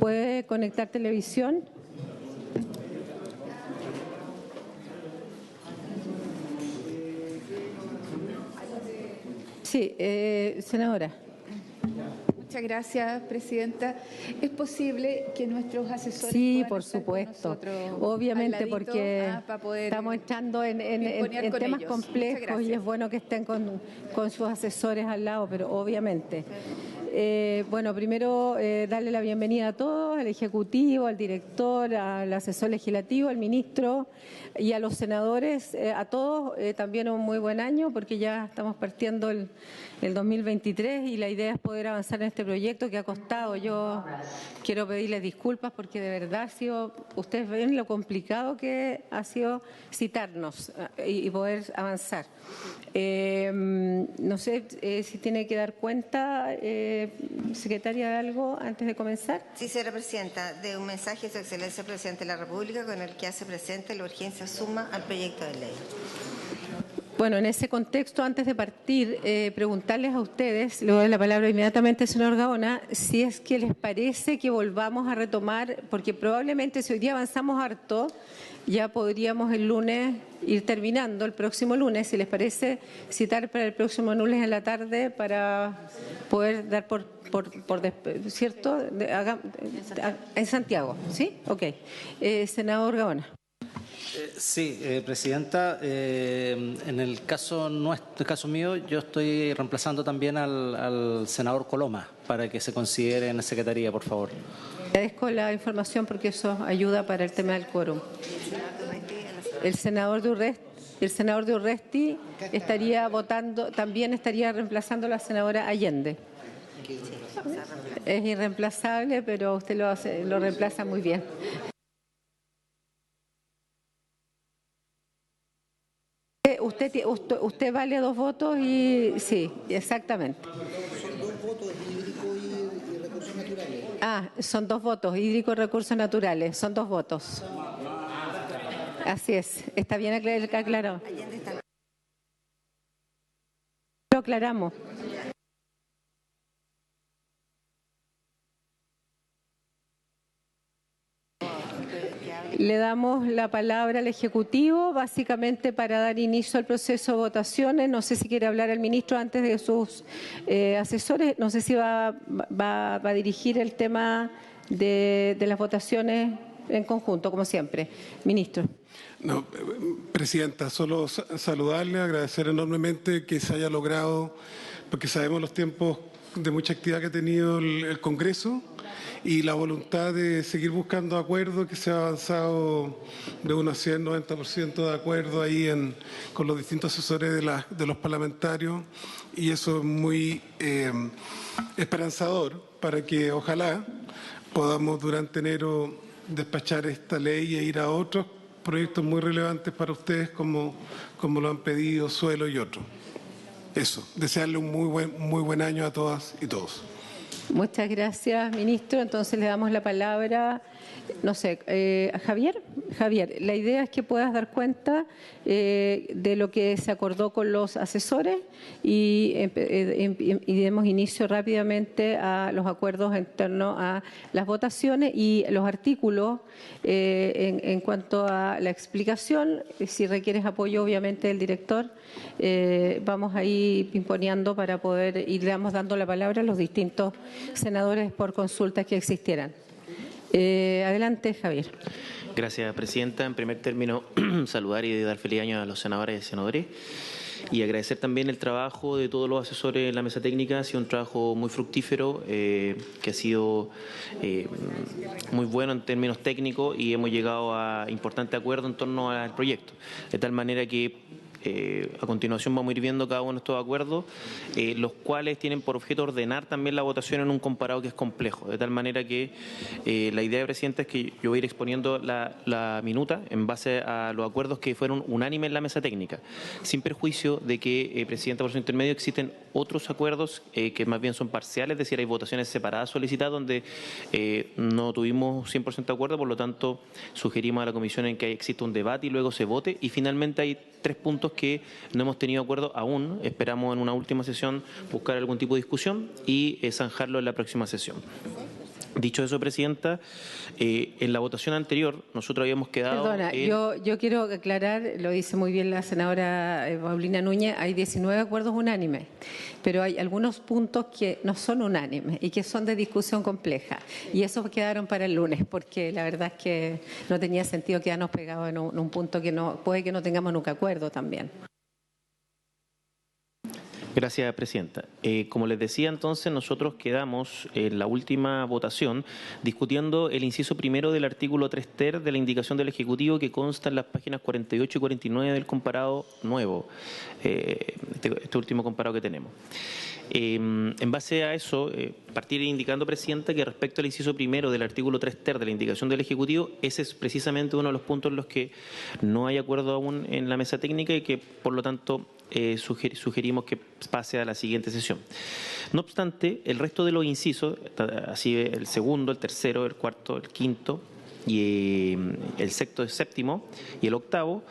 ¿Puede conectar televisión? Sí, senadora. Muchas gracias, presidenta. ¿Es posible que nuestros asesores Sí, puedan por estar supuesto. con nosotros Obviamente, al ladito, porque para poder estamos entrando en con temas ellos? complejos Muchas y es gracias. bueno que estén con sus asesores al lado, pero obviamente. Bueno, primero darle la bienvenida a todos, al Ejecutivo, al director, al asesor legislativo, al ministro y a los senadores, a todos también un muy buen año porque ya estamos partiendo el 2023 y la idea es poder avanzar en este proyecto que ha costado. Yo quiero pedirles disculpas porque de verdad ha sido, ustedes ven lo complicado que ha sido citarnos y poder avanzar. No sé si tiene que dar cuenta, secretaria, de algo antes de comenzar. Sí, señora presidenta, de un mensaje de su excelencia presidente de la República con el que hace presente la urgencia suma al proyecto de ley. Bueno, en ese contexto, antes de partir, preguntarles a ustedes, le doy la palabra inmediatamente, señor Gaona, si es que les parece que volvamos a retomar, porque probablemente si hoy día avanzamos harto, ya podríamos el lunes ir terminando, el próximo lunes, si les parece, citar para el próximo lunes en la tarde para poder dar ¿cierto? En Santiago, ¿sí? Ok. Senador Gaona. Sí, presidenta, en el caso mío, yo estoy reemplazando también al senador Coloma para que se considere en la secretaría, por favor. Agradezco la información porque eso ayuda para el tema del quórum. El senador de Urresti estaría votando, también estaría reemplazando a la senadora Allende. Es irreemplazable, pero usted lo reemplaza muy bien. Usted vale 2 votos y sí, exactamente. Son 2 votos, hídrico y recursos naturales. Ah, son 2 votos, hídrico y recursos naturales, son 2 votos. Así es, está bien aclarado. Lo aclaramos. Le damos la palabra al Ejecutivo, básicamente para dar inicio al proceso de votaciones. No sé si quiere hablar el ministro antes de sus asesores. No sé si va a dirigir el tema de las votaciones en conjunto, como siempre. Ministro. No, presidenta, solo saludarle, agradecer enormemente que se haya logrado, porque sabemos los tiempos de mucha actividad que ha tenido el Congreso y la voluntad de seguir buscando acuerdos, que se ha avanzado de unos 100, 90% de acuerdo ahí con los distintos asesores de los parlamentarios, y eso es muy esperanzador para que ojalá podamos durante enero despachar esta ley e ir a otros proyectos muy relevantes para ustedes como lo han pedido Suelo y otros. Eso, desearle un muy buen año a todas y todos. Muchas gracias, ministro. Entonces le damos la palabra, no sé, a Javier. Javier, la idea es que puedas dar cuenta de lo que se acordó con los asesores y demos inicio rápidamente a los acuerdos en torno a las votaciones y los artículos en cuanto a la explicación. Si requieres apoyo, obviamente, del director, vamos a ir pimponeando para poder ir dando la palabra a los distintos senadores por consultas que existieran. Adelante, Javier. Gracias, presidenta. En primer término, saludar y dar feliz año a los senadores y senadores y agradecer también el trabajo de todos los asesores en la mesa técnica. Ha sido un trabajo muy fructífero, que ha sido muy bueno en términos técnicos y hemos llegado a importantes acuerdos en torno al proyecto, de tal manera que a continuación vamos a ir viendo cada uno de estos acuerdos, los cuales tienen por objeto ordenar también la votación en un comparado que es complejo, de tal manera que la idea, presidenta, es que yo voy a ir exponiendo la minuta en base a los acuerdos que fueron unánimes en la mesa técnica, sin perjuicio de que, presidenta, por su intermedio, existen otros acuerdos que más bien son parciales, es decir, hay votaciones separadas solicitadas donde no tuvimos 100% de acuerdo, por lo tanto sugerimos a la comisión en que exista un debate y luego se vote, y finalmente hay 3 puntos que no hemos tenido acuerdo aún. Esperamos en una última sesión buscar algún tipo de discusión y zanjarlo en la próxima sesión. Dicho eso, Presidenta, en la votación anterior nosotros habíamos quedado... Perdona, yo quiero aclarar, lo dice muy bien la senadora Paulina Núñez, hay 19 acuerdos unánimes, pero hay algunos puntos que no son unánimes y que son de discusión compleja. Y esos quedaron para el lunes, porque la verdad es que no tenía sentido quedarnos pegados en un punto que puede que no tengamos nunca acuerdo también. Gracias, Presidenta. Como les decía, entonces, nosotros quedamos en la última votación discutiendo el inciso primero del artículo 3 ter de la indicación del Ejecutivo que consta en las páginas 48 y 49 del comparado nuevo, este último comparado que tenemos. En base a eso, partir indicando, Presidenta, que respecto al inciso primero del artículo 3 ter de la indicación del Ejecutivo, ese es precisamente uno de los puntos en los que no hay acuerdo aún en la mesa técnica y que, por lo tanto, sugerimos que pase a la siguiente sesión. No obstante, el resto de los incisos, así el segundo, el tercero, el cuarto, el quinto y el sexto, el séptimo y el octavo,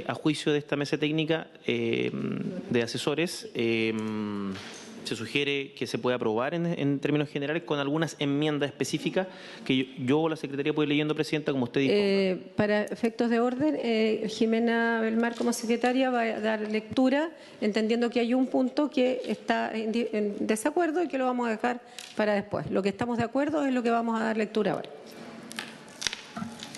a juicio de esta mesa técnica de asesores, se sugiere que se pueda aprobar en términos generales con algunas enmiendas específicas que yo o la Secretaría puede ir leyendo, Presidenta, como usted dijo. Para efectos de orden, Jimena Belmar como secretaria va a dar lectura, entendiendo que hay un punto que está en desacuerdo y que lo vamos a dejar para después. Lo que estamos de acuerdo es lo que vamos a dar lectura ahora.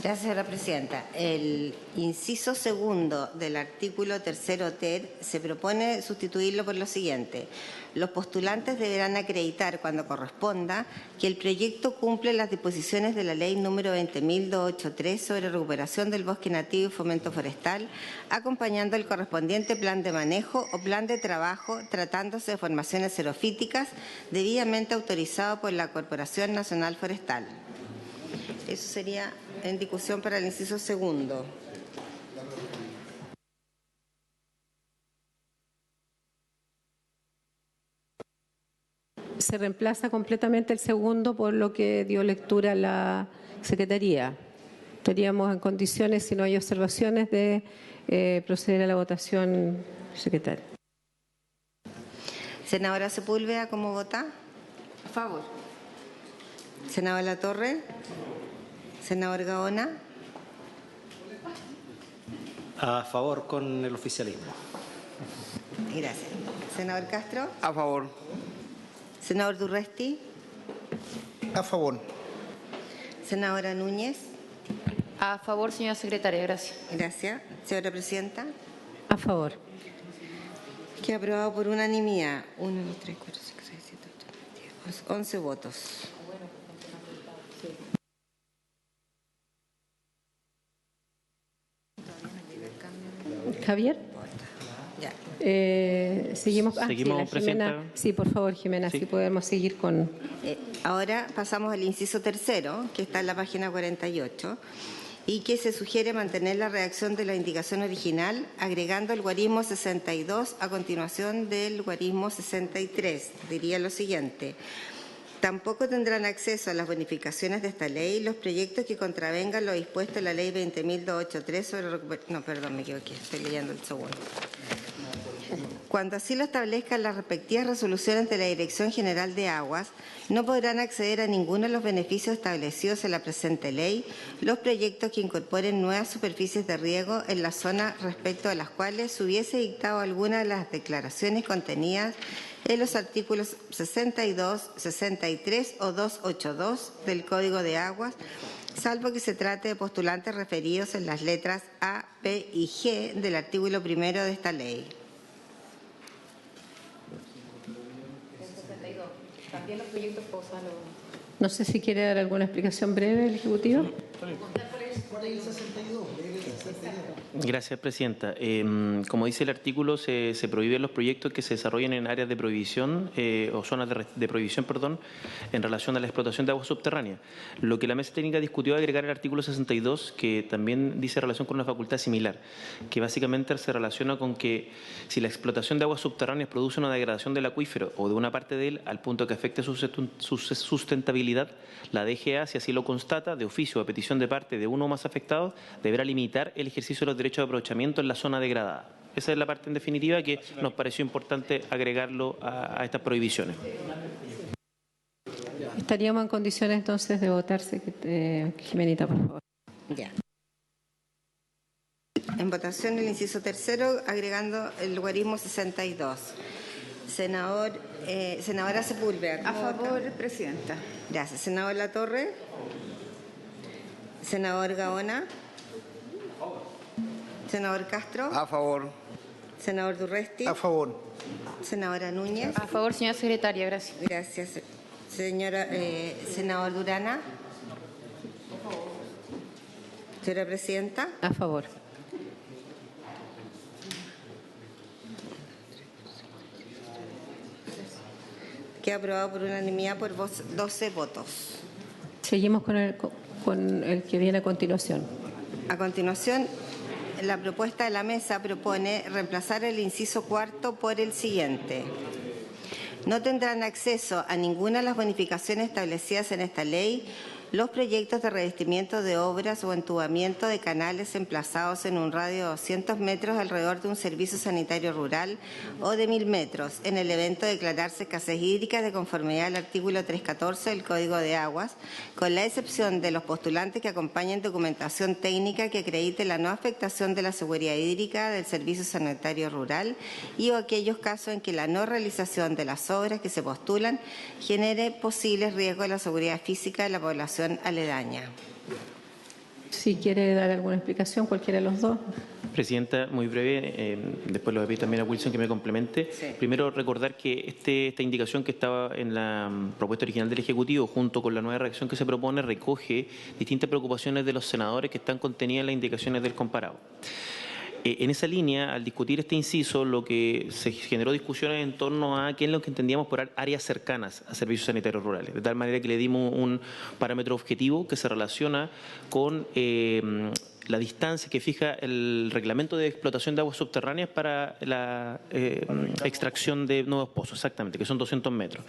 Gracias, señora Presidenta. El inciso segundo del artículo 3 ter se propone sustituirlo por lo siguiente. Los postulantes deberán acreditar, cuando corresponda, que el proyecto cumple las disposiciones de la Ley número 20.283 sobre recuperación del bosque nativo y fomento forestal, acompañando el correspondiente plan de manejo o plan de trabajo, tratándose de formaciones xerofíticas debidamente autorizado por la Corporación Nacional Forestal. Eso sería en discusión para el inciso segundo. Se reemplaza completamente el segundo por lo que dio lectura la Secretaría. Estaríamos en condiciones, si no hay observaciones, de proceder a la votación, secretaria. Senadora Sepúlveda, ¿cómo vota? A favor. Senadora Latorre. Senador Gaona. A favor con el oficialismo. Gracias. Senador Castro. A favor. Senador Durresti. A favor. Senadora Núñez. A favor, señora secretaria. Gracias. Gracias. Señora Presidenta. A favor. Queda aprobado por unanimidad. 1, 2, 3, 4, 5, 6, 7, 8, 9, 10, 11 votos. Javier. Ya. Seguimos. Seguimos, Jimena. Sí, por favor, Jimena, Sí. si podemos seguir con... Ahora pasamos al inciso tercero, que está en la página 48, y que se sugiere mantener la redacción de la indicación original, agregando el guarismo 62 a continuación del guarismo 63. Diría lo siguiente. Tampoco tendrán acceso a las bonificaciones de esta ley los proyectos que contravengan lo dispuesto en la Ley 20.283 sobre... No, perdón, me equivoqué, estoy leyendo el segundo. Cuando así lo establezcan las respectivas resoluciones de la Dirección General de Aguas, no podrán acceder a ninguno de los beneficios establecidos en la presente ley los proyectos que incorporen nuevas superficies de riego en la zona respecto a las cuales se hubiese dictado alguna de las declaraciones contenidas en los artículos 62, 63 o 282 del Código de Aguas, salvo que se trate de postulantes referidos en las letras A, P y G del artículo primero de esta ley. También los proyectos posan. No sé si quiere dar alguna explicación breve el Ejecutivo. Gracias, Presidenta. Como dice el artículo, se prohíben los proyectos que se desarrollen en áreas de prohibición o zonas de prohibición, perdón, en relación a la explotación de aguas subterráneas. Lo que la mesa técnica discutió agregar el artículo 62, que también dice relación con una facultad similar, que básicamente se relaciona con que si la explotación de aguas subterráneas produce una degradación del acuífero o de una parte de él al punto que afecte su sustentabilidad, la DGA, si así lo constata, de oficio o a petición de parte de uno o más afectados, deberá limitar el ejercicio de los derechos de aprovechamiento en la zona degradada. Esa es la parte en definitiva que nos pareció importante agregarlo a estas prohibiciones. Estaríamos en condiciones entonces de votarse. Jimenita, por favor. Ya. En votación el inciso tercero, agregando el logaritmo 62. Senadora Sepúlveda. A favor, presidenta. Gracias. Senador Latorre. Senador Gaona. Senador Castro. A favor. Senador Durresti. A favor. Senadora Núñez. A favor, señora secretaria. Gracias. Gracias. Senador Durana. Señora Presidenta. A favor. Queda aprobado por unanimidad por 12 votos. Seguimos con el que viene a continuación. A continuación, la propuesta de la mesa propone reemplazar el inciso cuarto por el siguiente. No tendrán acceso a ninguna de las bonificaciones establecidas en esta ley los proyectos de revestimiento de obras o entubamiento de canales emplazados en un radio de 200 metros alrededor de un servicio sanitario rural o de 1000 metros en el evento de declararse escasez hídrica de conformidad al artículo 314 del Código de Aguas, con la excepción de los postulantes que acompañen documentación técnica que acredite la no afectación de la seguridad hídrica del servicio sanitario rural y o aquellos casos en que la no realización de las obras que se postulan genere posibles riesgos de la seguridad física de la población aledaña. Si quiere dar alguna explicación, cualquiera de los dos. Presidenta, muy breve, después lo voy a pedir también a Wilson que me complemente. Sí. Primero, recordar que esta indicación que estaba en la propuesta original del Ejecutivo, junto con la nueva redacción que se propone, recoge distintas preocupaciones de los senadores que están contenidas en las indicaciones del comparado. En esa línea, al discutir este inciso, lo que se generó discusiones en torno a qué es lo que entendíamos por áreas cercanas a servicios sanitarios rurales, de tal manera que le dimos un parámetro objetivo que se relaciona con la distancia que fija el reglamento de explotación de aguas subterráneas para la extracción de nuevos pozos, exactamente, que son 200 metros,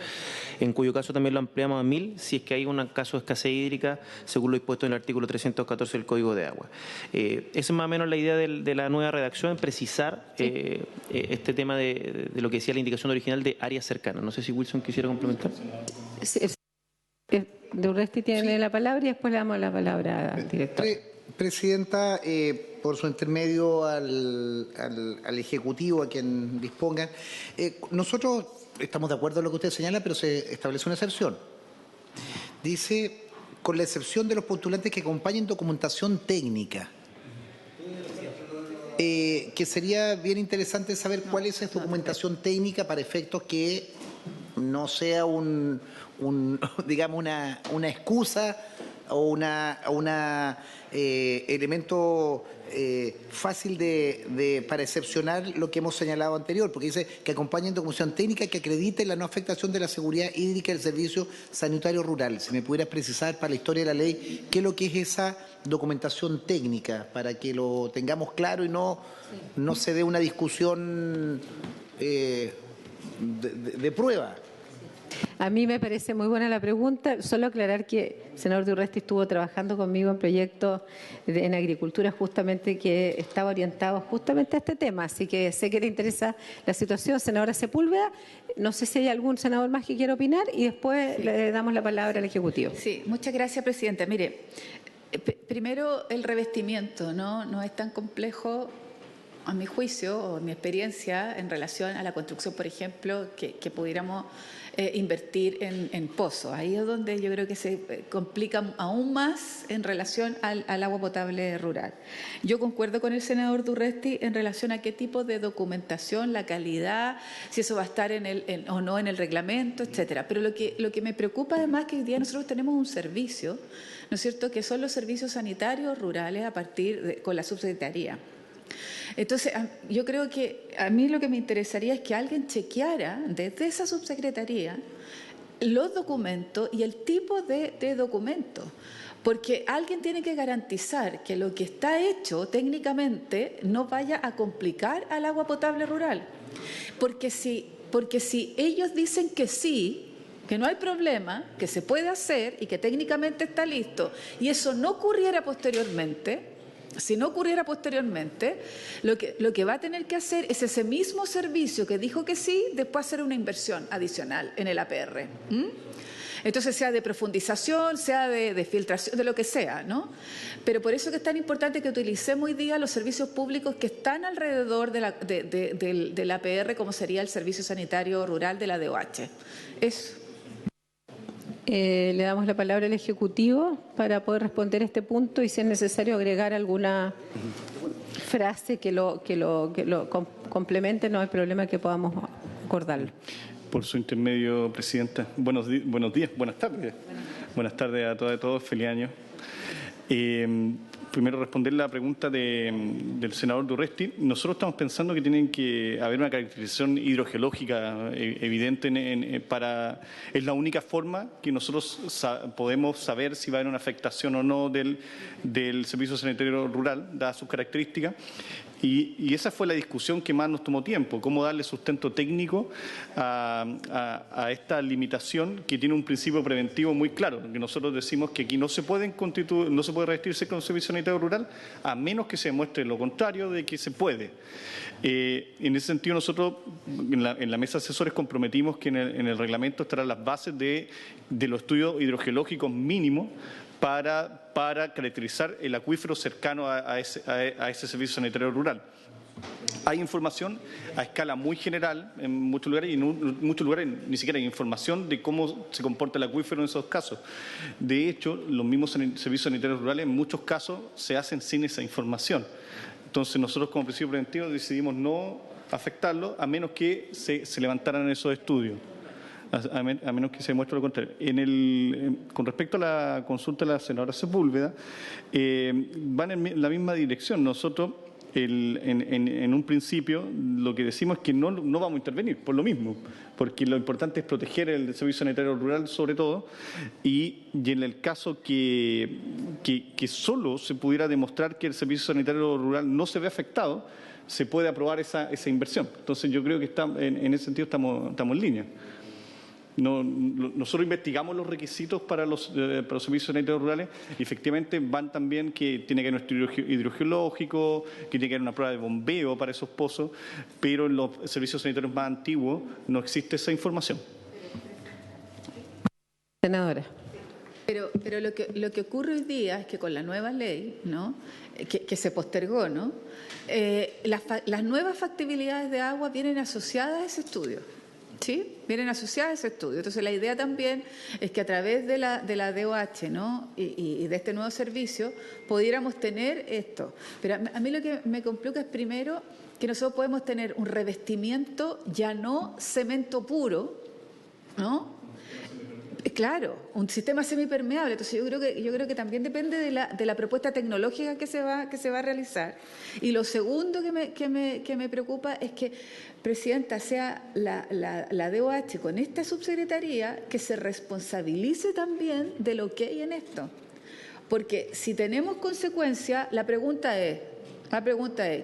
en cuyo caso también lo ampliamos a 1000 si es que hay un caso de escasez hídrica, según lo dispuesto en el artículo 314 del Código de Agua. Esa es más o menos la idea de la nueva redacción, precisar este tema de lo que decía la indicación original de áreas cercanas. No sé si Wilson quisiera complementar. Durresti tiene la palabra y después le damos la palabra al director. Presidenta, por su intermedio al Ejecutivo, a quien disponga, nosotros estamos de acuerdo en lo que usted señala, pero se establece una excepción. Dice, con la excepción de los postulantes que acompañen documentación técnica. Que sería bien interesante saber cuál es esa documentación técnica para efectos que no sea digamos una excusa o una elemento fácil para excepcionar lo que hemos señalado anterior, porque dice que acompañen documentación técnica que acredite la no afectación de la seguridad hídrica del servicio sanitario rural. Si me pudieras precisar para la historia de la ley qué es lo que es esa documentación técnica, para que lo tengamos claro y no se dé una discusión de prueba. A mí me parece muy buena la pregunta. Solo aclarar que el senador Durresti estuvo trabajando conmigo en proyectos en agricultura justamente que estaba orientado justamente a este tema. Así que sé que le interesa la situación. Senadora Sepúlveda, no sé si hay algún senador más que quiera opinar y después le damos la palabra al Ejecutivo. Sí, muchas gracias, presidenta. Mire, primero el revestimiento, no es tan complejo, a mi juicio o mi experiencia, en relación a la construcción, por ejemplo, que pudiéramos invertir en pozos. Ahí es donde yo creo que se complica aún más en relación al agua potable rural. Yo concuerdo con el senador Durresti en relación a qué tipo de documentación, la calidad, si eso va a estar o no en el reglamento, etcétera. Pero lo que me preocupa además es que hoy día nosotros tenemos un servicio, ¿no es cierto?, que son los servicios sanitarios rurales con la subsecretaría. Entonces, yo creo que a mí lo que me interesaría es que alguien chequeara desde esa subsecretaría los documentos y el tipo de documentos, porque alguien tiene que garantizar que lo que está hecho técnicamente no vaya a complicar al agua potable rural. Porque si ellos dicen que sí, que no hay problema, que se puede hacer y que técnicamente está listo, y eso no ocurriera posteriormente, si no ocurriera posteriormente, lo que va a tener que hacer es ese mismo servicio que dijo que sí, después hacer una inversión adicional en el APR. Entonces, sea de profundización, sea de filtración, de lo que sea, ¿no? Pero por eso que es tan importante que utilicemos hoy día los servicios públicos que están alrededor de la APR, como sería el Servicio Sanitario Rural de la DOH. Eso. Le damos la palabra al Ejecutivo para poder responder este punto y, si es necesario, agregar alguna frase que lo complemente. No hay problema que podamos acordarlo. Por su intermedio, Presidenta. Buenos días, buenas tardes. Buenas tardes a todas y todos. Feliz año. Primero, responder la pregunta del senador Durresti. Nosotros estamos pensando que tiene que haber una caracterización hidrogeológica evidente es la única forma que nosotros podemos saber si va a haber una afectación o no del Servicio Sanitario Rural, dadas sus características. Y esa fue la discusión que más nos tomó tiempo, cómo darle sustento técnico a esta limitación que tiene un principio preventivo muy claro, que nosotros decimos que aquí no se puede revestirse con servicio sanitario rural a menos que se demuestre lo contrario de que se puede. En ese sentido, nosotros en la mesa de asesores comprometimos que en el reglamento estarán las bases de los estudios hidrogeológicos mínimos para caracterizar el acuífero cercano a ese servicio sanitario rural. Hay información a escala muy general en muchos lugares y en muchos lugares ni siquiera hay información de cómo se comporta el acuífero en esos casos. De hecho, los mismos servicios sanitarios rurales en muchos casos se hacen sin esa información. Entonces, nosotros como principio preventivo decidimos no afectarlo a menos que se levantaran esos estudios. A menos que se demuestre lo contrario. Con respecto a la consulta de la senadora Sepúlveda, van en la misma dirección. Nosotros, en un principio, lo que decimos es que no vamos a intervenir, por lo mismo, porque lo importante es proteger el servicio sanitario rural, sobre todo, y en el caso que solo se pudiera demostrar que el servicio sanitario rural no se ve afectado, se puede aprobar esa inversión. Entonces, yo creo que en ese sentido estamos en línea. Nosotros investigamos los requisitos para los servicios sanitarios rurales y efectivamente van también que tiene que haber un estudio hidrogeológico, que tiene que haber una prueba de bombeo para esos pozos, pero en los servicios sanitarios más antiguos no existe esa información. Senadora. Pero lo que ocurre hoy día es que con la nueva ley, ¿no?, que se postergó, ¿no?, las nuevas factibilidades de agua vienen asociadas a ese estudio. ¿Sí? Vienen asociadas a ese estudio. Entonces, la idea también es que a través de la DOH, ¿no?, y de este nuevo servicio pudiéramos tener esto. Pero a mí lo que me complica es, primero, que nosotros podemos tener un revestimiento ya no cemento puro, ¿no? Claro, un sistema semipermeable. Entonces yo creo que también depende de la propuesta tecnológica que se va a realizar. Y lo segundo que me preocupa es que, Presidenta, sea la DOH con esta subsecretaría que se responsabilice también de lo que hay en esto. Porque si tenemos consecuencias, la pregunta es,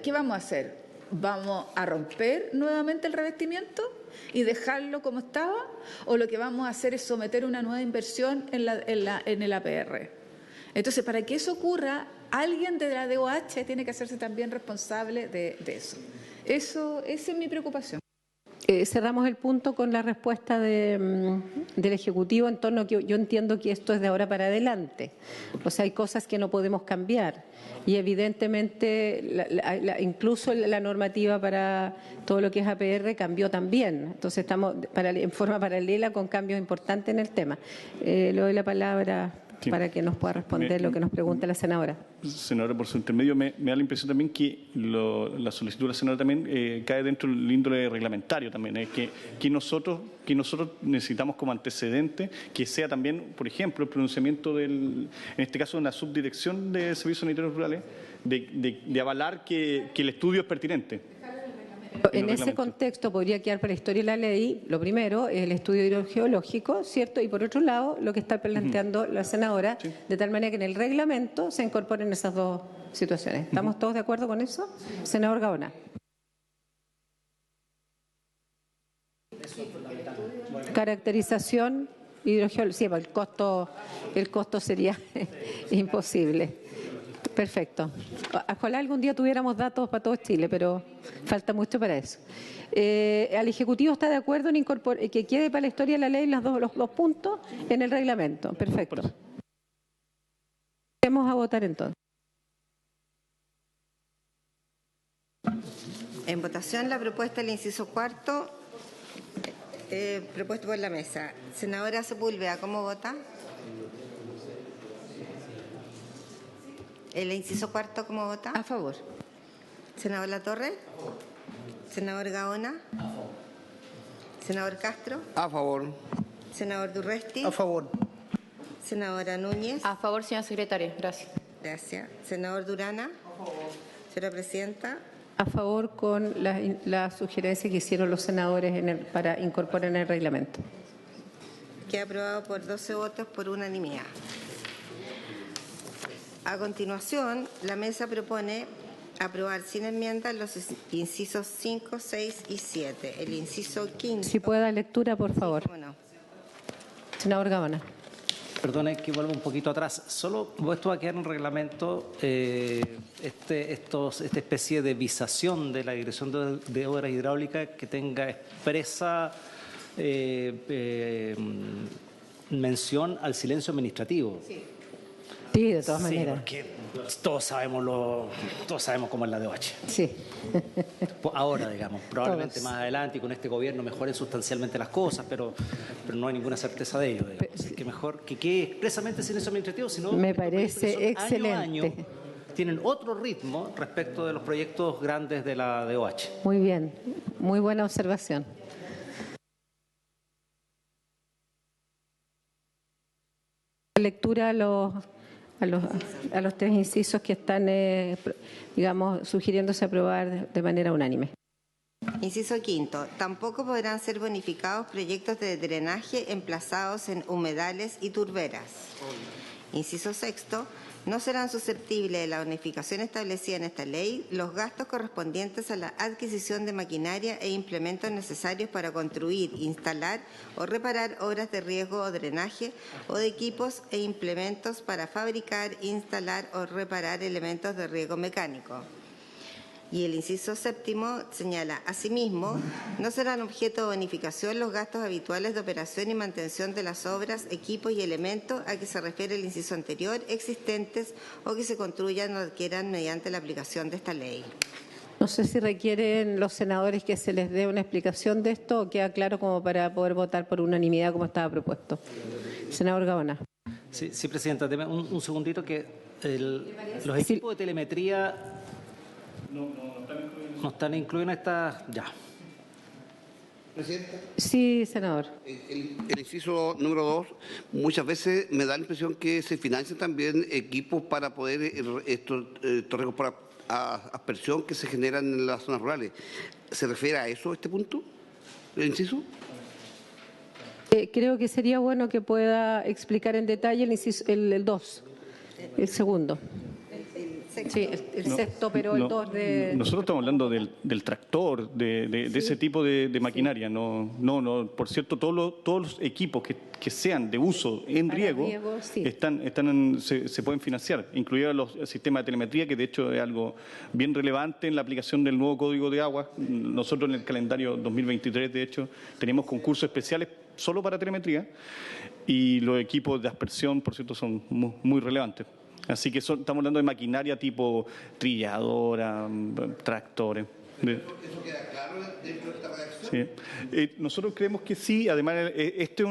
¿qué vamos a hacer? ¿Vamos a romper nuevamente el revestimiento y dejarlo como estaba? ¿O lo que vamos a hacer es someter una nueva inversión en el APR? Entonces, para que eso ocurra, alguien de la DOH tiene que hacerse también responsable de eso. Esa es mi preocupación. Cerramos el punto con la respuesta del Ejecutivo en torno a que yo entiendo que esto es de ahora para adelante. O sea, hay cosas que no podemos cambiar y evidentemente incluso la normativa para todo lo que es APR cambió también. Entonces estamos en forma paralela con cambios importantes en el tema. Le doy la palabra para que nos pueda responder lo que nos pregunta la senadora. Senadora, por su intermedio, me da la impresión también que la solicitud de la senadora también cae dentro del índole reglamentario también, que nosotros necesitamos como antecedente que sea también, por ejemplo, el pronunciamiento en este caso de una subdirección de servicios sanitarios rurales, de avalar que el estudio es pertinente. En ese contexto podría quedar para la historia de la ley, lo primero, el estudio hidrogeológico, ¿cierto? Y por otro lado, lo que está planteando la senadora, de tal manera que en el reglamento se incorporen esas dos situaciones. ¿Estamos todos de acuerdo con eso? Senador Gaona. Caracterización hidrogeológica, sí, el costo sería imposible. Perfecto. Ojalá algún día tuviéramos datos para todo Chile, pero falta mucho para eso. ¿Al Ejecutivo está de acuerdo en que quede para la historia de la ley los dos puntos en el reglamento? Perfecto. Vamos a votar entonces. En votación la propuesta del inciso cuarto, propuesto por la mesa. Senadora Sepúlveda, ¿cómo vota? El inciso cuarto, ¿cómo vota? A favor. Senador Latorre. Senador Gaona. Senador Castro. A favor. Senador Durresti. A favor. Senadora Núñez. A favor, señora secretaria. Gracias. Gracias. Senador Durana. A favor. Señora Presidenta. A favor con la sugerencia que hicieron los senadores para incorporar en el reglamento. Queda aprobado por 12 votos por unanimidad. A continuación, la mesa propone aprobar sin enmiendas los incisos 5, 6 y 7. El inciso 15. Si puede dar lectura, por favor. ¿Cómo no? Senador Gaona. Perdone que vuelva un poquito atrás. Solo esto va a quedar en reglamento, esta especie de visación de la Dirección de Obras Hidráulicas que tenga expresa mención al silencio administrativo. Sí, de todas maneras. Porque todos sabemos cómo es la DOH. Sí. Ahora, digamos, probablemente Todos. más adelante y con este gobierno mejoren sustancialmente las cosas, pero no hay ninguna certeza de ello. Así que mejor que quede expresamente silencio administrativo, sino Me estos proyectos parece que son excelente. año a año tienen otro ritmo respecto de los proyectos grandes de la DOH. Muy bien. Muy buena observación. Lectura a los tres incisos que están, digamos, sugiriéndose aprobar de manera unánime. Inciso quinto. Tampoco podrán ser bonificados proyectos de drenaje emplazados en humedales y turberas. Inciso sexto. No serán susceptibles de la bonificación establecida en esta ley los gastos correspondientes a la adquisición de maquinaria e implementos necesarios para construir, instalar o reparar obras de riego o drenaje o de equipos e implementos para fabricar, instalar o reparar elementos de riego mecánico. Y el inciso séptimo señala, asimismo, no serán objeto de bonificación los gastos habituales de operación y mantención de las obras, equipos y elementos a que se refiere el inciso anterior, existentes o que se construyan o adquieran mediante la aplicación de esta ley. No sé si requieren los senadores que se les dé una explicación de esto o queda claro como para poder votar por unanimidad como estaba propuesto. Senador Gaona. Sí, Presidenta, deme un segundito que los equipos de telemetría no están incluidos en esta. Ya. Presidenta. Sí, senador. El inciso número 2, muchas veces me da la impresión que se financian también equipos para poder estos riesgos por aspersión que se generan en las zonas rurales. ¿Se refiere a eso este punto? ¿El inciso? Creo que sería bueno que pueda explicar en detalle el 2, el segundo. Sí, el sexto, pero el 2 de... Nosotros estamos hablando del tractor, de ese tipo de maquinaria. No. Por cierto, todos los equipos que sean de uso en riego sí. se pueden financiar, incluidos los sistemas de telemetría, que de hecho es algo bien relevante en la aplicación del nuevo Código de Agua. Nosotros en el calendario 2023, de hecho, tenemos concursos especiales solo para telemetría y los equipos de aspersión, por cierto, son muy relevantes. Así que estamos hablando de maquinaria tipo trilladora, tractores. ¿Eso queda claro dentro de esta redacción? Sí. Nosotros creemos que sí. Además, este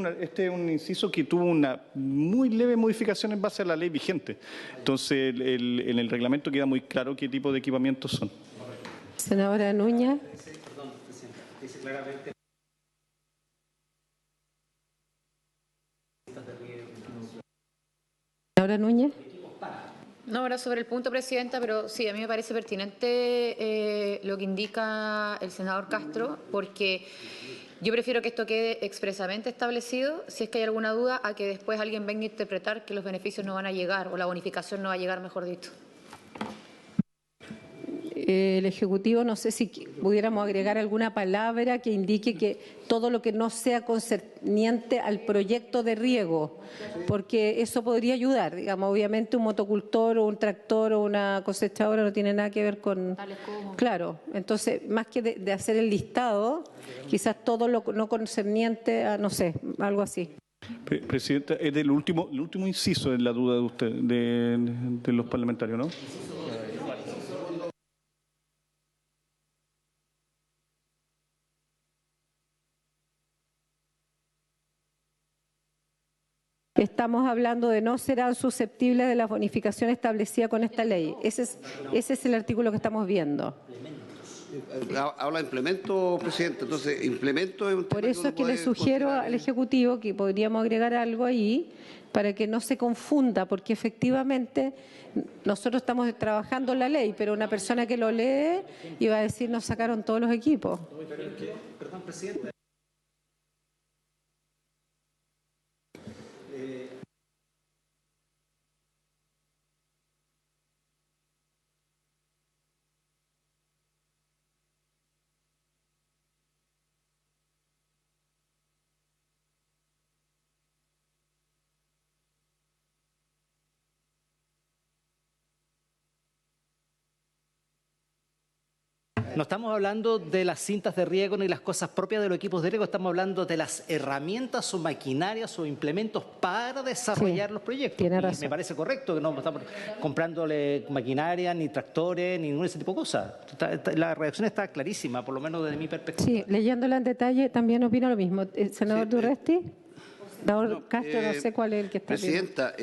es un inciso que tuvo una muy leve modificación en base a la ley vigente. Entonces, en el reglamento queda muy claro qué tipo de equipamientos son. Senadora Núñez. Perdón, Presidenta. Dice claramente. Senadora Núñez. No, ahora sobre el punto, Presidenta, pero sí, a mí me parece pertinente lo que indica el senador Castro, porque yo prefiero que esto quede expresamente establecido, si es que hay alguna duda, a que después alguien venga a interpretar que los beneficios no van a llegar o la bonificación no va a llegar, mejor dicho. El Ejecutivo, no sé si pudiéramos agregar alguna palabra que indique que todo lo que no sea concerniente al proyecto de riego, porque eso podría ayudar. Digamos, obviamente un motocultor o un tractor o una cosechadora no tiene nada que ver con... Claro, entonces, más que de hacer el listado, quizás todo lo no concerniente a, no sé, algo así. Presidenta, es el último inciso en la duda de usted, de los parlamentarios, ¿no? Estamos hablando de no serán susceptibles de la bonificación establecida con esta ley. Ese es el artículo que estamos viendo. Habla de implemento, presidente. Entonces, implemento es un tema. Por eso es que le sugiero al Ejecutivo que podríamos agregar algo ahí para que no se confunda, porque efectivamente nosotros estamos trabajando la ley, pero una persona que lo lee iba a decir nos sacaron todos los equipos. Perdón, presidente. No estamos hablando de las cintas de riego ni las cosas propias de los equipos de riego, estamos hablando de las herramientas o maquinarias o implementos para desarrollar los proyectos. Tiene razón. Me parece correcto que no estamos comprándole maquinaria, ni tractores, ni ningún ese tipo de cosas. La reacción está clarísima, por lo menos desde mi perspectiva. Sí, leyéndola en detalle también opino lo mismo. Senador Durresti. Senador Castro, no sé cuál es el que está. Presidenta,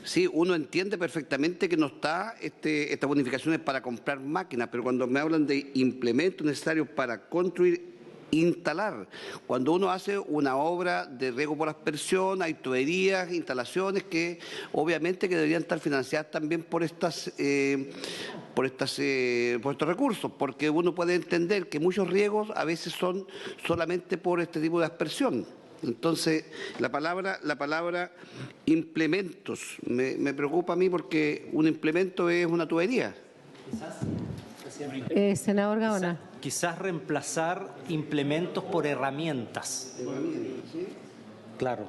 sí, uno entiende perfectamente que no está estas bonificaciones para comprar máquinas, pero cuando me hablan de implementos necesarios para construir, instalar, cuando uno hace una obra de riego por aspersión, hay tuberías, instalaciones que obviamente que deberían estar financiadas también por estos recursos, porque uno puede entender que muchos riegos a veces son solamente por este tipo de aspersión. Entonces, la palabra implementos me preocupa a mí porque un implemento es una tubería. Senador Gaona. Quizás reemplazar implementos por herramientas. Claro.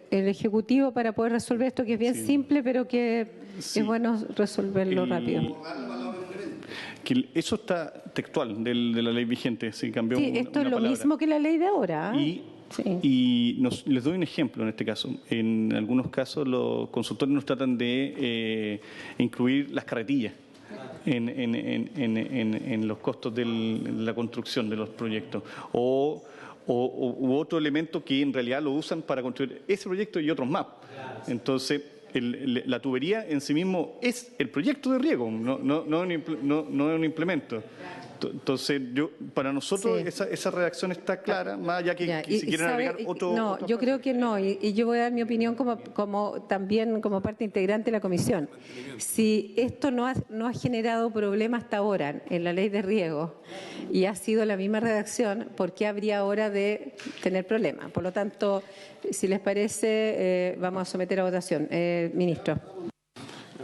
El Ejecutivo para poder resolver esto que es bien simple, pero que es bueno resolverlo rápido. Que eso está textual de la ley vigente, se cambió Sí, esto es lo palabra. mismo que la ley de ahora. Les doy un ejemplo en este caso. En algunos casos los consultores nos tratan de incluir las carretillas en los costos de la construcción de los proyectos u otro elemento que en realidad lo usan para construir ese proyecto y otros más. Entonces, la tubería en sí mismo es el proyecto de riego, no es un implemento. Entonces, para nosotros esa redacción está clara, más allá que si quieren agregar otro... No, yo creo que no, y yo voy a dar mi opinión también como parte integrante de la comisión. Si esto no ha generado problema hasta ahora en la ley de riego y ha sido la misma redacción, ¿por qué habría ahora de tener problemas? Por lo tanto, si les parece, vamos a someter a votación. Ministro.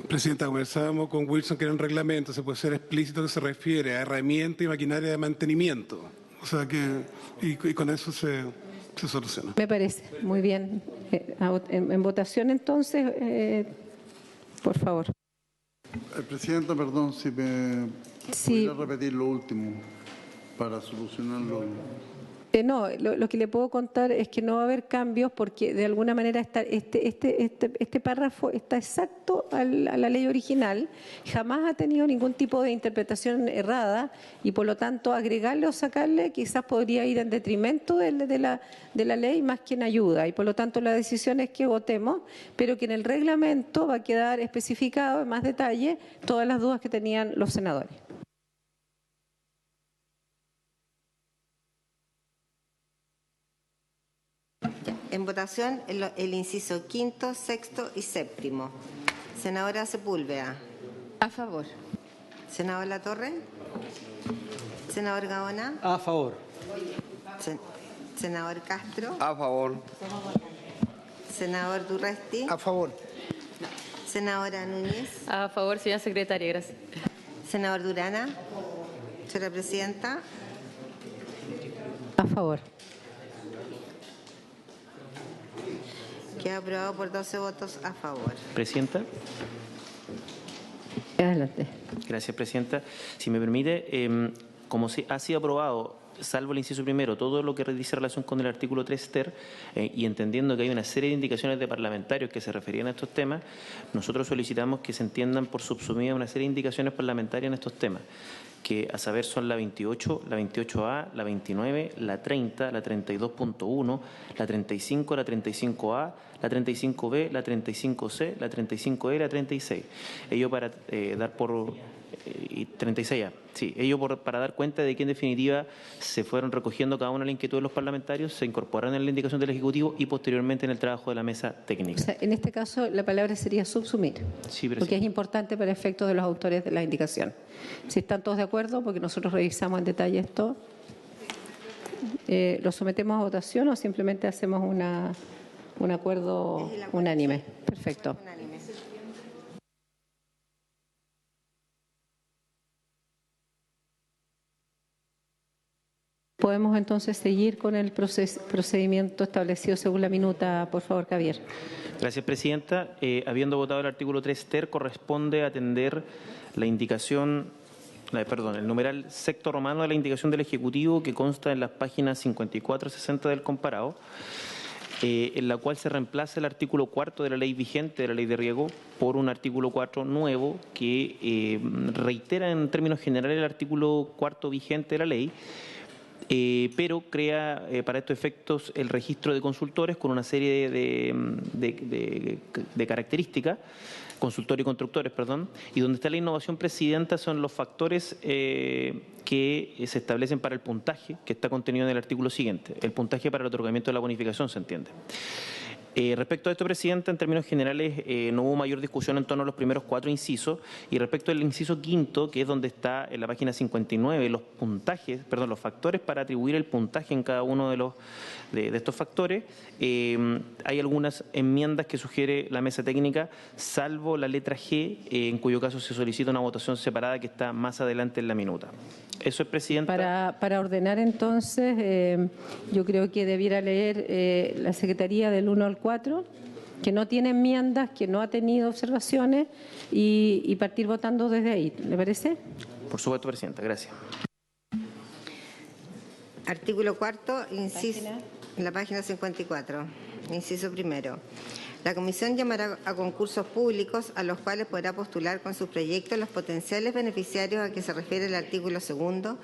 Presidenta, conversábamos con Wilson que era un reglamento, se puede ser explícito que se refiere a herramienta y maquinaria de mantenimiento. O sea que, y con eso se soluciona. Me parece, muy bien. En votación entonces, por favor. Presidenta, perdón, si me pudiera repetir lo último para solucionarlo. No, lo que le puedo contar es que no va a haber cambios porque de alguna manera este párrafo está exacto a la ley original, jamás ha tenido ningún tipo de interpretación errada y por lo tanto agregarle o sacarle quizás podría ir en detrimento de la ley más que en ayuda y por lo tanto la decisión es que votemos, pero que en el reglamento va a quedar especificado en más detalle todas las dudas que tenían los senadores. En votación, el inciso quinto, sexto y séptimo. Senadora Sepúlveda. A favor. Senador Latorre. Senador Gaona. A favor. Senador Castro. A favor. Senador Durresti. A favor. Senadora Núñez. A favor, señora secretaria, gracias. Senador Durana. Señora Presidenta. A favor. Queda aprobado por 12 votos a favor. Presidenta. Adelante. Gracias, Presidenta. Si me permite, como ha sido aprobado, salvo el inciso primero, todo lo que dice relación con el artículo 3 ter, y entendiendo que hay una serie de indicaciones de parlamentarios que se referían a estos temas, nosotros solicitamos que se entiendan por subsumida una serie de indicaciones parlamentarias en estos temas, que a saber son la 28, la 28A, la 29, la 30, la 32.1, la 35, la 35A, la 35B, la 35C, la 35E y la 36. Ello para dar por... y 36A. Sí, ello para dar cuenta de que en definitiva se fueron recogiendo cada una de las inquietudes de los parlamentarios, se incorporaron en la indicación del Ejecutivo y posteriormente en el trabajo de la mesa técnica. O sea, en este caso la palabra sería subsumir, Sí, porque es importante para efectos de los autores de la indicación. Si están todos de acuerdo, porque nosotros revisamos en detalle esto, ¿lo sometemos a votación o simplemente hacemos un acuerdo unánime? Perfecto. Podemos entonces seguir con el procedimiento establecido según la minuta. Por favor, Javier. Gracias, Presidenta. Habiendo votado el artículo 3 ter, corresponde atender la indicación, el numeral sexto romano de la indicación del Ejecutivo que consta en las páginas 54 y 60 del comparado, en la cual se reemplaza el artículo 4 de la ley vigente de la ley de riego por un artículo 4 nuevo que reitera en términos generales el artículo 4 vigente de la ley, pero crea para estos efectos el registro de consultores con una serie de características, consultores y constructores, perdón, y donde está la innovación, Presidenta, son los factores que se establecen para el puntaje, que está contenido en el artículo siguiente, el puntaje para el otorgamiento de la bonificación, se entiende. Respecto a esto, Presidenta, en términos generales no hubo mayor discusión en torno a los primeros 4 incisos, y respecto al inciso quinto, que es donde está en la página 59 los los factores para atribuir el puntaje en cada uno de estos factores, hay algunas enmiendas que sugiere la mesa técnica, salvo la letra G, en cuyo caso se solicita una votación separada que está más adelante en la minuta. Eso es, Presidenta. Para ordenar entonces, yo creo que debiera leer la Secretaría del 1 al 4, que no tiene enmiendas, que no ha tenido observaciones, y partir votando desde ahí. ¿Le parece? Por supuesto, Presidenta. Gracias. Artículo 4, inciso, en la página 54, inciso primero. La Comisión llamará a concursos públicos a los cuales podrá postular con sus proyectos los potenciales beneficiarios a que se refiere el artículo 2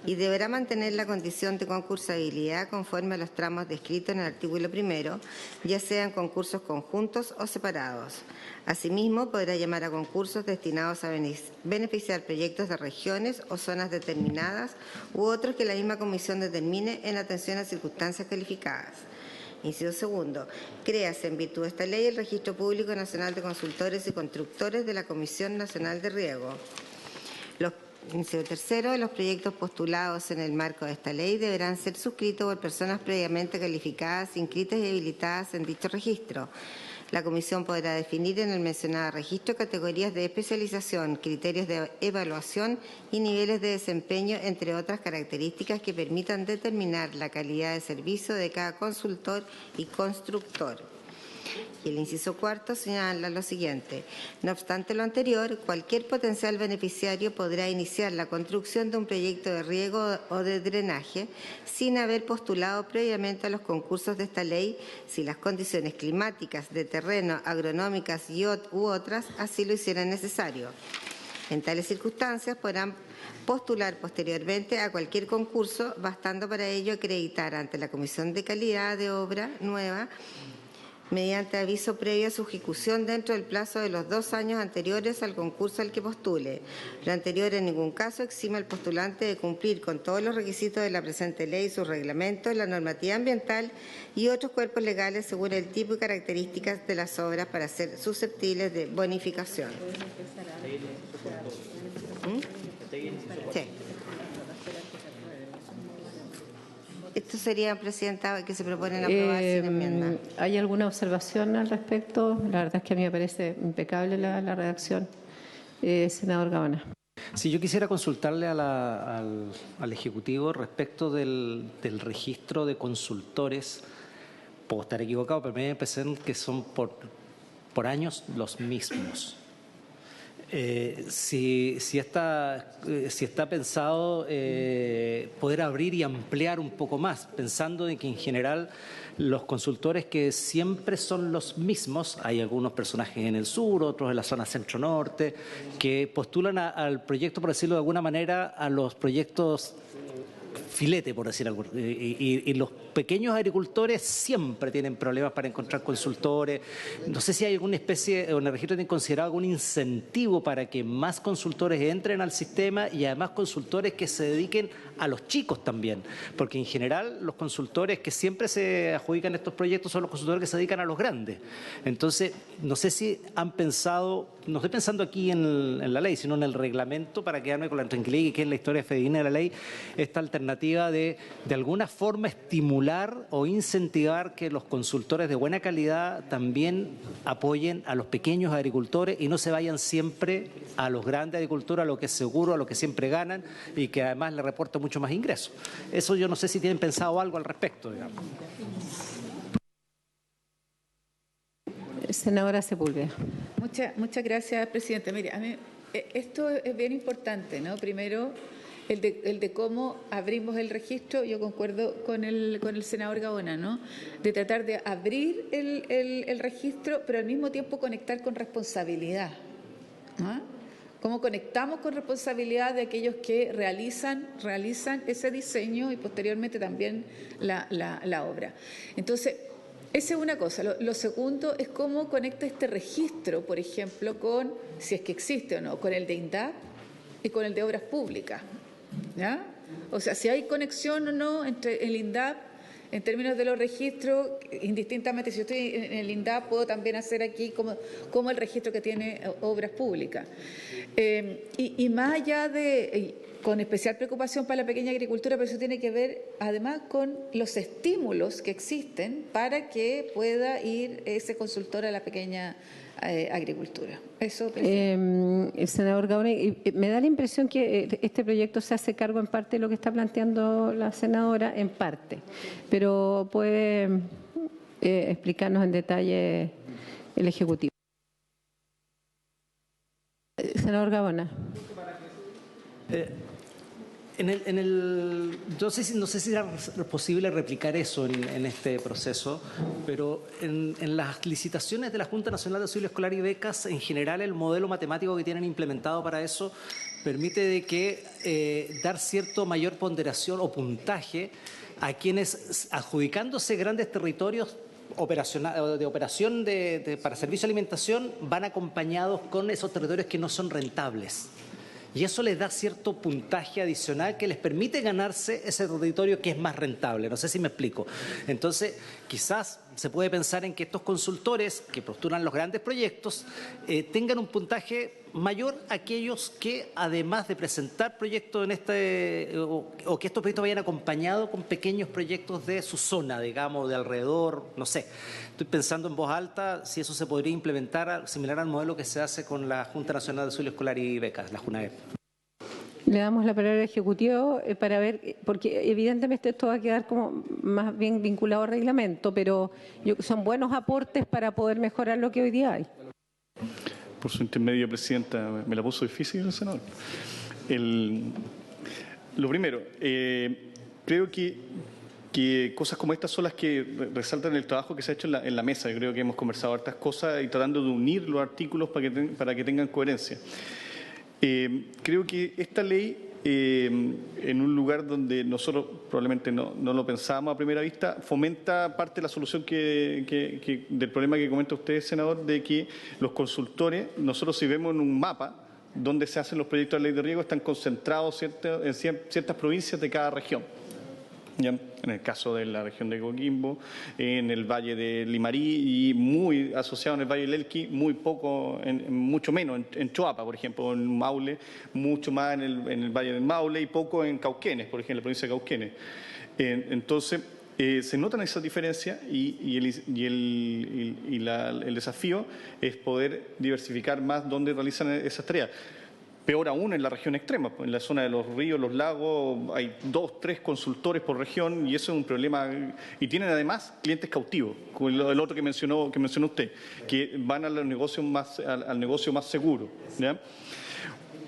y deberá mantener la condición de concursabilidad conforme a los tramos descritos en el artículo 1, ya sean concursos conjuntos o separados. Asimismo, podrá llamar a concursos destinados a beneficiar proyectos de regiones o zonas determinadas u otros que la misma Comisión determine en atención a circunstancias calificadas. Inciso segundo, créase en virtud de esta ley el Registro Público Nacional de Consultores y Constructores de la Comisión Nacional de Riego. Inciso tercero, los proyectos postulados en el marco de esta ley deberán ser suscritos por personas previamente calificadas, inscritas y habilitadas en dicho registro. La Comisión podrá definir en el mencionado registro categorías de especialización, criterios de evaluación y niveles de desempeño, entre otras características que permitan determinar la calidad de servicio de cada consultor y constructor. Y el inciso cuarto señala lo siguiente. No obstante lo anterior, cualquier potencial beneficiario podrá iniciar la construcción de un proyecto de riego o de drenaje sin haber postulado previamente a los concursos de esta ley si las condiciones climáticas, de terreno, agronómicas u otras así lo hicieran necesario. En tales circunstancias podrán postular posteriormente a cualquier concurso, bastando para ello acreditar ante la Comisión de Calidad de Obra Nueva mediante aviso previo a su ejecución dentro del plazo de los 2 años anteriores al concurso al que postule. Lo anterior en ningún caso exime al postulante de cumplir con todos los requisitos de la presente ley, sus reglamentos, la normativa ambiental y otros cuerpos legales según el tipo y características de las obras para ser susceptibles de bonificación. Sí. Esto sería, Presidenta, que se proponen aprobar sin enmienda. ¿Hay alguna observación al respecto? La verdad es que a mí me parece impecable la redacción. Senador Gaona. Si yo quisiera consultarle al Ejecutivo respecto del registro de consultores, puedo estar equivocado, pero me da la impresión que son por años los mismos. Si está pensado poder abrir y ampliar un poco más, pensando en que en general los consultores que siempre son los mismos, hay algunos personajes en el sur, otros en la zona centro-norte, que postulan al proyecto, por decirlo de alguna manera, a los proyectos filete, por decir algo. Y los pequeños agricultores siempre tienen problemas para encontrar consultores. No sé si hay alguna especie, o en el registro tienen considerado algún incentivo para que más consultores entren al sistema y además consultores que se dediquen a los chicos también. Porque en general los consultores que siempre se adjudican estos proyectos son los consultores que se dedican a los grandes. Entonces, no sé si han pensado, no estoy pensando aquí en la ley, sino en el reglamento, para quedarme con la tranquilidad y que es la historia fidedigna de la ley, esta alternativa de alguna forma estimular o incentivar que los consultores de buena calidad también apoyen a los pequeños agricultores y no se vayan siempre a los grandes agricultores, a lo que es seguro, a lo que siempre ganan y que además le reporta mucho más ingresos. Eso yo no sé si tienen pensado algo al respecto, digamos. Senadora Sepúlveda. Muchas gracias, presidente. Mire, a mí esto es bien importante, ¿no? Primero, el de cómo abrimos el registro, yo concuerdo con el senador Gaona, ¿no? De tratar de abrir el registro, pero al mismo tiempo conectar con responsabilidad, ¿no? ¿Cómo conectamos con responsabilidad de aquellos que realizan ese diseño y posteriormente también la obra? Entonces, esa es una cosa. Lo segundo es cómo conecta este registro, por ejemplo, con, si es que existe o no, con el de INDAP y con el de Obras Públicas, ¿ya? O sea, si hay conexión o no entre el INDAP en términos de los registros, indistintamente, si yo estoy en el INDAP, puedo también hacer aquí como el registro que tiene Obras Públicas. Y más allá de, con especial preocupación para la pequeña agricultura, pero eso tiene que ver además con los estímulos que existen para que pueda ir ese consultor a la pequeña agricultura. Eso, el senador Gaona, me da la impresión que este proyecto se hace cargo en parte de lo que está planteando la senadora, en parte, pero puede explicarnos en detalle el Ejecutivo. Senador Gaona. No sé si era posible replicar eso en este proceso, pero en las licitaciones de la Junta Nacional de Auxilio Escolar y Becas, en general el modelo matemático que tienen implementado para eso permite de que dar cierto mayor ponderación o puntaje a quienes, adjudicándose grandes territorios de operación para servicio de alimentación, van acompañados con esos territorios que no son rentables. Y eso les da cierto puntaje adicional que les permite ganarse ese territorio que es más rentable. No sé si me explico. Entonces, quizás se puede pensar en que estos consultores que postulan los grandes proyectos tengan un puntaje mayor a aquellos que, además de presentar proyectos o que estos proyectos vayan acompañados con pequeños proyectos de su zona, digamos, de alrededor, no sé. Estoy pensando en voz alta si eso se podría implementar similar al modelo que se hace con la Junta Nacional de Auxilio Escolar y Becas, la JUNAEB. Le damos la palabra al Ejecutivo para ver, porque evidentemente esto va a quedar como más bien vinculado al reglamento, pero son buenos aportes para poder mejorar lo que hoy día hay. Por su intermedio, Presidenta, me la puso difícil el senador. Lo primero, creo que cosas como estas son las que resaltan el trabajo que se ha hecho en la mesa. Yo creo que hemos conversado hartas cosas y tratando de unir los artículos para que tengan coherencia. Creo que esta ley, en un lugar donde nosotros probablemente no lo pensábamos a primera vista, fomenta parte de la solución del problema que comenta usted, senador, de que los consultores, nosotros si vemos en un mapa donde se hacen los proyectos de ley de riego, están concentrados en ciertas provincias de cada región. ¿Ya? En el caso de la región de Coquimbo, en el Valle de Limarí y muy asociado en el Valle del Elqui, mucho menos en Choapa, por ejemplo, en Maule, mucho más en el Valle del Maule y poco en Cauquenes, por ejemplo, en la provincia de Cauquenes. Entonces, se notan esas diferencias y el desafío es poder diversificar más dónde realizan esas tareas. Peor aún en la región extrema, en la zona de los ríos, los lagos, hay 2, 3 consultores por región y eso es un problema. Y tienen además clientes cautivos, como el otro que mencionó usted, que van al negocio más seguro, ¿ya?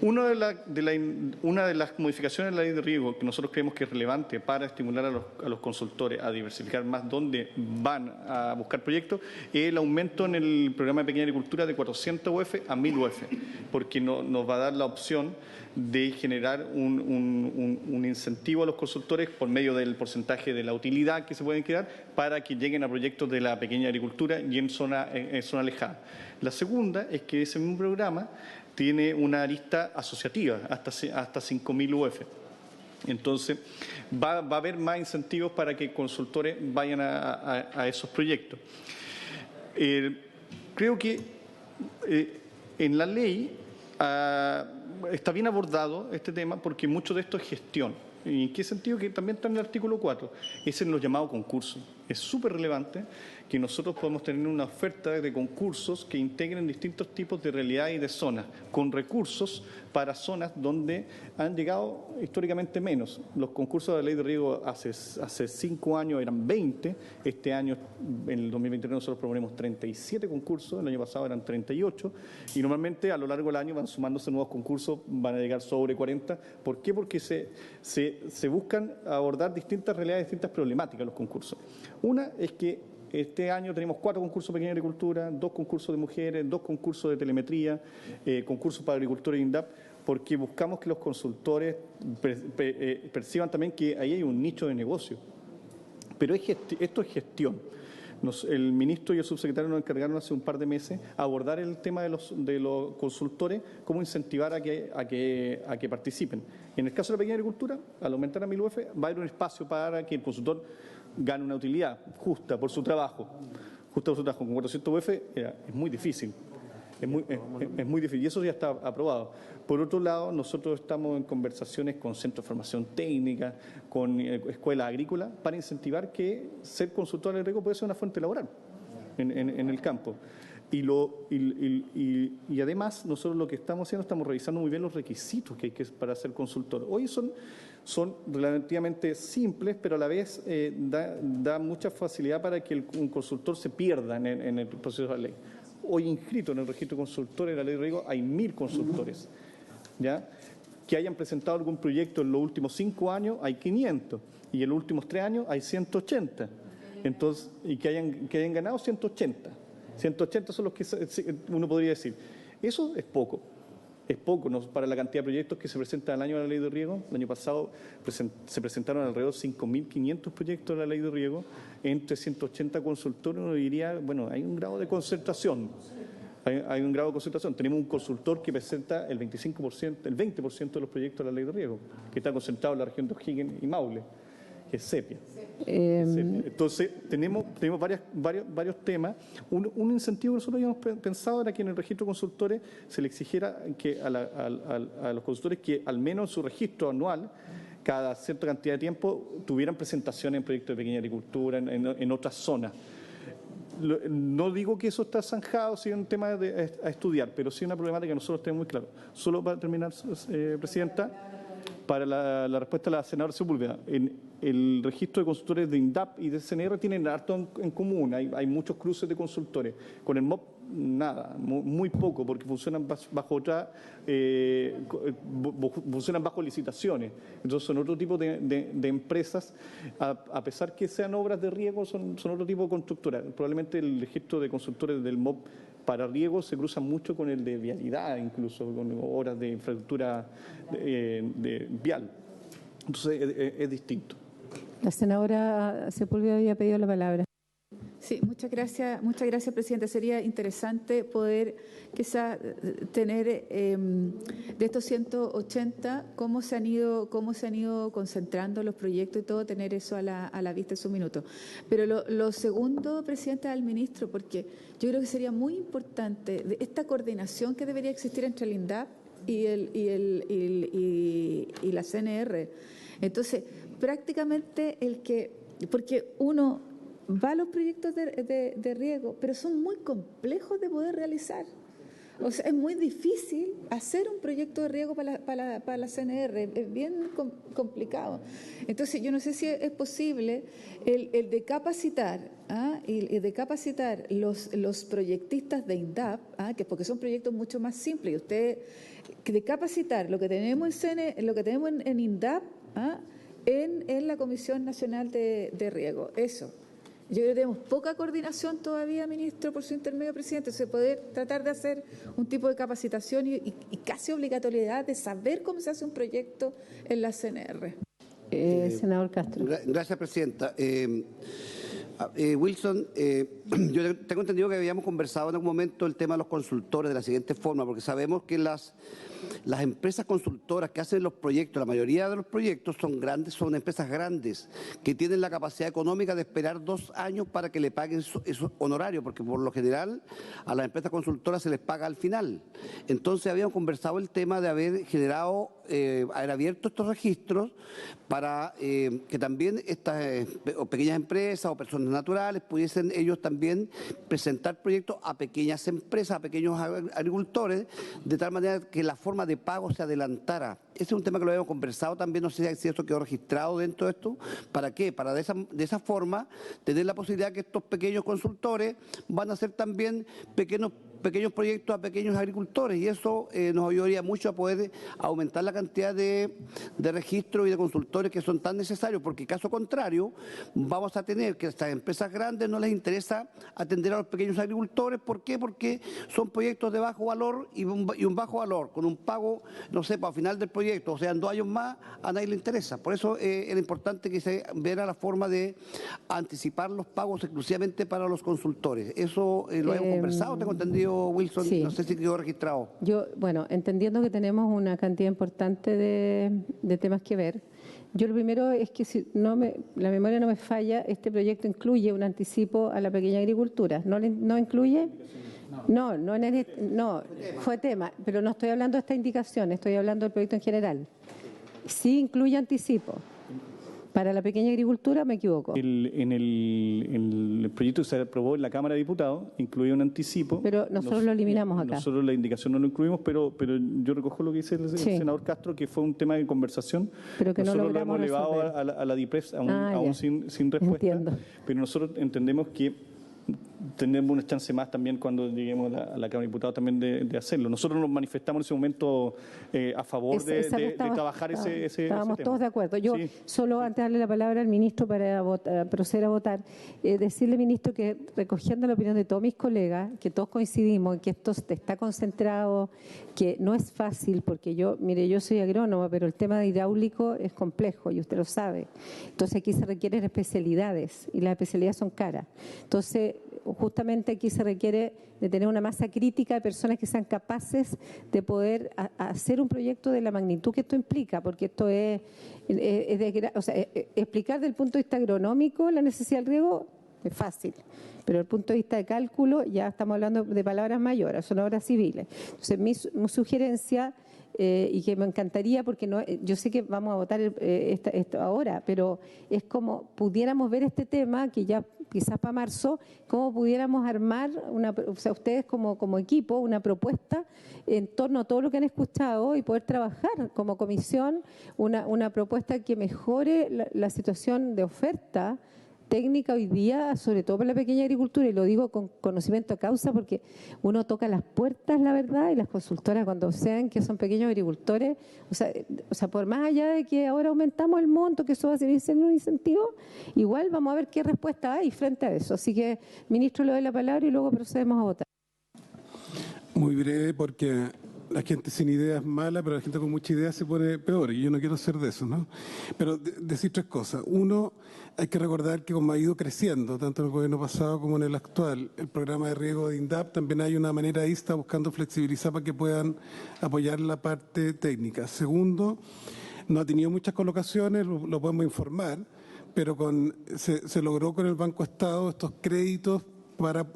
Una de las modificaciones de la ley de riego que nosotros creemos que es relevante para estimular a los consultores a diversificar más dónde van a buscar proyectos es el aumento en el programa de pequeña agricultura de 400 UF a 1000 UF, porque nos va a dar la opción de generar un incentivo a los consultores por medio del porcentaje de la utilidad que se pueden crear para que lleguen a proyectos de la pequeña agricultura y en zona alejada. La segunda es que ese mismo programa tiene una arista asociativa hasta 5.000 UF. Entonces, va a haber más incentivos para que consultores vayan a esos proyectos. Creo que en la ley está bien abordado este tema porque mucho de esto es gestión. ¿Y en qué sentido? Que también está en el artículo 4, es en los llamados concursos. Es súper relevante que nosotros podamos tener una oferta de concursos que integren distintos tipos de realidad y de zonas, con recursos para zonas donde han llegado históricamente menos. Los concursos de la ley de riego hace 5 años eran 20, este año, en el 2023, nosotros proponemos 37 concursos, el año pasado eran 38, y normalmente a lo largo del año van sumándose nuevos concursos, van a llegar sobre 40. ¿Por qué? Porque se buscan abordar distintas realidades, distintas problemáticas los concursos. Una es que este año tenemos 4 concursos de pequeña agricultura, 2 concursos de mujeres, 2 concursos de telemetría, concursos para agricultura y INDAP, porque buscamos que los consultores perciban también que ahí hay un nicho de negocio. Pero esto es gestión. El ministro y el subsecretario nos encargaron hace un par de meses a abordar el tema de los consultores, cómo incentivar a que participen. En el caso de la pequeña agricultura, al aumentar a 1000 UF, va a haber un espacio para que el consultor gane una utilidad justa por su trabajo. Con 400 UF es muy difícil. Es muy difícil y eso ya está aprobado. Por otro lado, nosotros estamos en conversaciones con centros de formación técnica, con escuelas agrícolas, para incentivar que ser consultor de riego puede ser una fuente laboral en el campo. Y además, nosotros lo que estamos haciendo, estamos revisando muy bien los requisitos que hay para ser consultor. Hoy son relativamente simples, pero a la vez da mucha facilidad para que un consultor se pierda en el proceso de la ley. Hoy inscrito en el registro de consultores de la ley de riego hay 1000 consultores, ¿ya? Que hayan presentado algún proyecto en los últimos 5 años hay 500 y en los últimos 3 años hay 180. Entonces, y que hayan ganado 180. 180 son los que uno podría decir. Eso es poco. Es poco para la cantidad de proyectos que se presentan al año de la ley de riego. El año pasado se presentaron alrededor de 5.500 proyectos de la ley de riego. Entre 180 consultores uno diría, bueno, hay un grado de concentración. Hay un grado de concentración. Tenemos un consultor que presenta el 25%, el 20% de los proyectos de la ley de riego, que está concentrado en la región de O'Higgins y Maule, que es Sepia. Entonces, tenemos varios temas. Un incentivo que nosotros habíamos pensado era que en el registro de consultores se le exigiera que a los consultores que al menos en su registro anual, cada cierta cantidad de tiempo, tuvieran presentaciones en proyectos de pequeña agricultura en otras zonas. No digo que eso está zanjado, sí es un tema a estudiar, pero sí una problemática que nosotros tenemos muy claro. Solo para terminar, Presidenta, para la respuesta de la senadora Sepúlveda, en el registro de consultores de INDAP y de CNR tienen harto en común, hay muchos cruces de consultores. Con el MOP, nada, muy poco, porque funcionan funcionan bajo licitaciones. Entonces son otro tipo de empresas, a pesar que sean obras de riego, son otro tipo de constructoras. Probablemente el registro de consultores del MOP para riego se cruza mucho con el de vialidad, incluso con obras de infraestructura de vial. Entonces es distinto. La senadora Sepúlveda había pedido la palabra. Sí, muchas gracias, Presidenta. Sería interesante poder quizá tener de estos 180 cómo se han ido concentrando los proyectos y todo, tener eso a la vista en su minuto. Pero lo segundo, Presidenta, al ministro, porque yo creo que sería muy importante esta coordinación que debería existir entre el INDAP y la CNR. Entonces, prácticamente porque uno va a los proyectos de riego, pero son muy complejos de poder realizar. O sea, es muy difícil hacer un proyecto de riego para la CNR, es bien complicado. Entonces, yo no sé si es posible el de capacitar, y de capacitar los proyectistas de INDAP, porque son proyectos mucho más simples, y usted, de capacitar lo que tenemos en INDAP, en la Comisión Nacional de Riego, eso. Yo creo que tenemos poca coordinación todavía, ministro, por su intermedio, presidente, se poder tratar de hacer un tipo de capacitación y casi obligatoriedad de saber cómo se hace un proyecto en la CNR. Senador Castro. Gracias, presidenta. Wilson, yo tengo entendido que habíamos conversado en algún momento el tema de los consultores de la siguiente forma, porque sabemos que las empresas consultoras que hacen los proyectos, la mayoría de los proyectos son grandes, son empresas grandes, que tienen la capacidad económica de esperar 2 años para que le paguen esos honorarios, porque por lo general a las empresas consultoras se les paga al final. Entonces habíamos conversado el tema de haber haber abierto estos registros para que también estas pequeñas empresas o personas naturales pudiesen ellos también presentar proyectos a pequeñas empresas, a pequeños agricultores, de tal manera que la forma de pago se adelantara. Ese es un tema que lo habíamos conversado también, no sé si esto quedó registrado dentro de esto. ¿Para qué? Para de esa forma tener la posibilidad que estos pequeños consultores van a hacer también pequeños proyectos a pequeños agricultores, y eso nos ayudaría mucho a poder aumentar la cantidad de registros y de consultores que son tan necesarios, porque caso contrario vamos a tener que a estas empresas grandes no les interesa atender a los pequeños agricultores. ¿Por qué? Porque son proyectos de bajo valor y un bajo valor, con un pago, no sé, para el final del proyecto, o sea, en 2 años más, a nadie le interesa. Por eso era importante que se viera la forma de anticipar los pagos exclusivamente para los consultores. Eso lo hemos conversado, tengo entendido, Wilson, sí. No sé si quedó registrado. Bueno, entendiendo que tenemos una cantidad importante de temas que ver, yo lo primero es que si la memoria no me falla, este proyecto incluye un anticipo a la pequeña agricultura. ¿No incluye? No, fue tema, pero no estoy hablando de esta indicación, estoy hablando del proyecto en general. Sí incluye anticipo. ¿Para la pequeña agricultura me equivoco? En el proyecto que se aprobó en la Cámara de Diputados incluye un anticipo. Pero nosotros lo eliminamos acá. Nosotros la indicación no lo incluimos, pero yo recojo lo que dice el senador Castro, que fue un tema de conversación. Pero que nosotros no lo hemos elevado a la DIPRES aún sin respuesta. Entiendo. Pero nosotros entendemos que tenemos una chance más también cuando lleguemos a la Cámara de Diputados también de hacerlo. Nosotros nos manifestamos en ese momento a favor de trabajar ese Estábamos tema. todos de acuerdo. Yo solo antes de darle la palabra al ministro para proceder a votar, decirle, ministro, que recogiendo la opinión de todos mis colegas, que todos coincidimos en que esto está concentrado, que no es fácil, porque yo soy agrónoma, pero el tema de hidráulico es complejo y usted lo sabe. Entonces aquí se requieren especialidades y las especialidades son caras. Entonces, justamente aquí se requiere de tener una masa crítica de personas que sean capaces de poder hacer un proyecto de la magnitud que esto implica, porque esto explicar desde el punto de vista agronómico la necesidad del riego es fácil, pero desde el punto de vista de cálculo ya estamos hablando de palabras mayores, son obras civiles. Entonces, mi sugerencia, y que me encantaría, porque yo sé que vamos a votar esto ahora, pero es como pudiéramos ver este tema, que ya quizás para marzo, cómo pudiéramos armar, ustedes como equipo, una propuesta en torno a todo lo que han escuchado y poder trabajar como comisión una propuesta que mejore la situación de oferta técnica hoy día, sobre todo para la pequeña agricultura, y lo digo con conocimiento de causa porque uno toca las puertas, la verdad, y las consultoras cuando sean que son pequeños agricultores, o sea, por más allá de que ahora aumentamos el monto, que eso va a seguir siendo un incentivo, igual vamos a ver qué respuesta hay frente a eso. Así que, ministro, le doy la palabra y luego procedemos a votar. Muy breve, porque la gente sin ideas es mala, pero la gente con mucha idea se pone peor, y yo no quiero ser de eso, ¿no? Pero decir 3 cosas. Uno, hay que recordar que como ha ido creciendo, tanto en el gobierno pasado como en el actual, el programa de riego de INDAP, también hay una manera ahí, está buscando flexibilizar para que puedan apoyar la parte técnica. Segundo, no ha tenido muchas colocaciones, lo podemos informar, pero se logró con el Banco Estado estos créditos para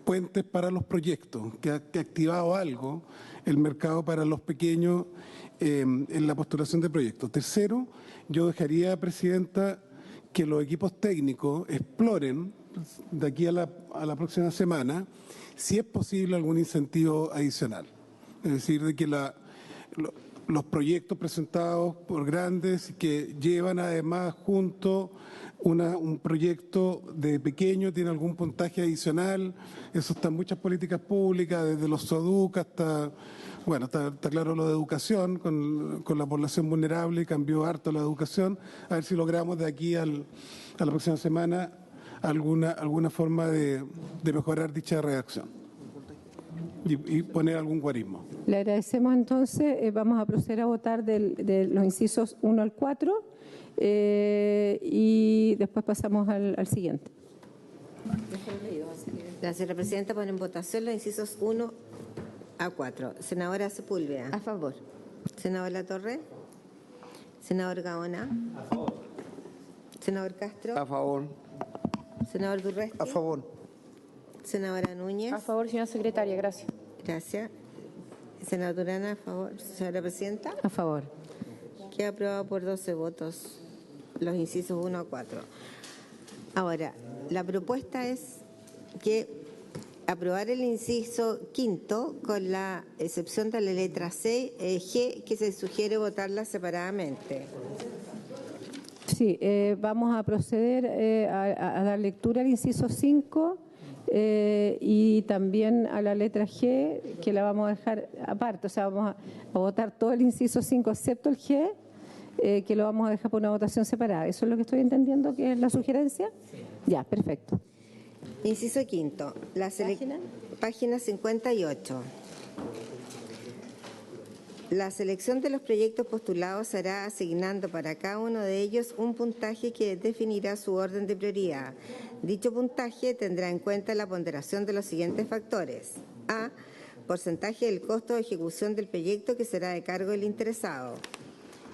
puentes para los proyectos, que ha activado algo el mercado para los pequeños en la postulación de proyectos. Tercero, yo dejaría, Presidenta, que los equipos técnicos exploren de aquí a la próxima semana si es posible algún incentivo adicional. Es decir, de que los proyectos presentados por grandes que llevan además junto un proyecto de pequeño, tiene algún puntaje adicional, eso está en muchas políticas públicas, desde los SODUC hasta, bueno, está claro lo de educación, con la población vulnerable, cambió harto la educación, a ver si logramos de aquí a la próxima semana alguna forma de mejorar dicha redacción. Y poner algún guarismo. Le agradecemos entonces. Vamos a proceder a votar de los incisos 1 al 4 y después pasamos al siguiente. La señora presidenta pone en votación los incisos 1 a 4. Senadora Sepúlveda. A favor. Senador Latorre. Senador Gaona. A favor. Senador Castro. A favor. Senador Durresti. A favor. Senadora Núñez. A favor, señora secretaria, gracias. Gracias. Senadora Durana, a favor. Señora presidenta. A favor. Queda aprobado por 12 votos los incisos 1 a 4. Ahora, la propuesta es que aprobar el inciso quinto con la excepción de la letra C, G, que se sugiere votarla separadamente. Sí, vamos a proceder a dar lectura al inciso 5 y también a la letra G, que la vamos a dejar aparte, o sea, vamos a votar todo el inciso 5 excepto el G, que lo vamos a dejar por una votación separada. ¿Eso es lo que estoy entendiendo que es la sugerencia? Sí. Ya, perfecto. Inciso quinto, página 58. La selección de los proyectos postulados se hará asignando para cada uno de ellos un puntaje que definirá su orden de prioridad. Dicho puntaje tendrá en cuenta la ponderación de los siguientes factores. A. Porcentaje del costo de ejecución del proyecto que será de cargo del interesado.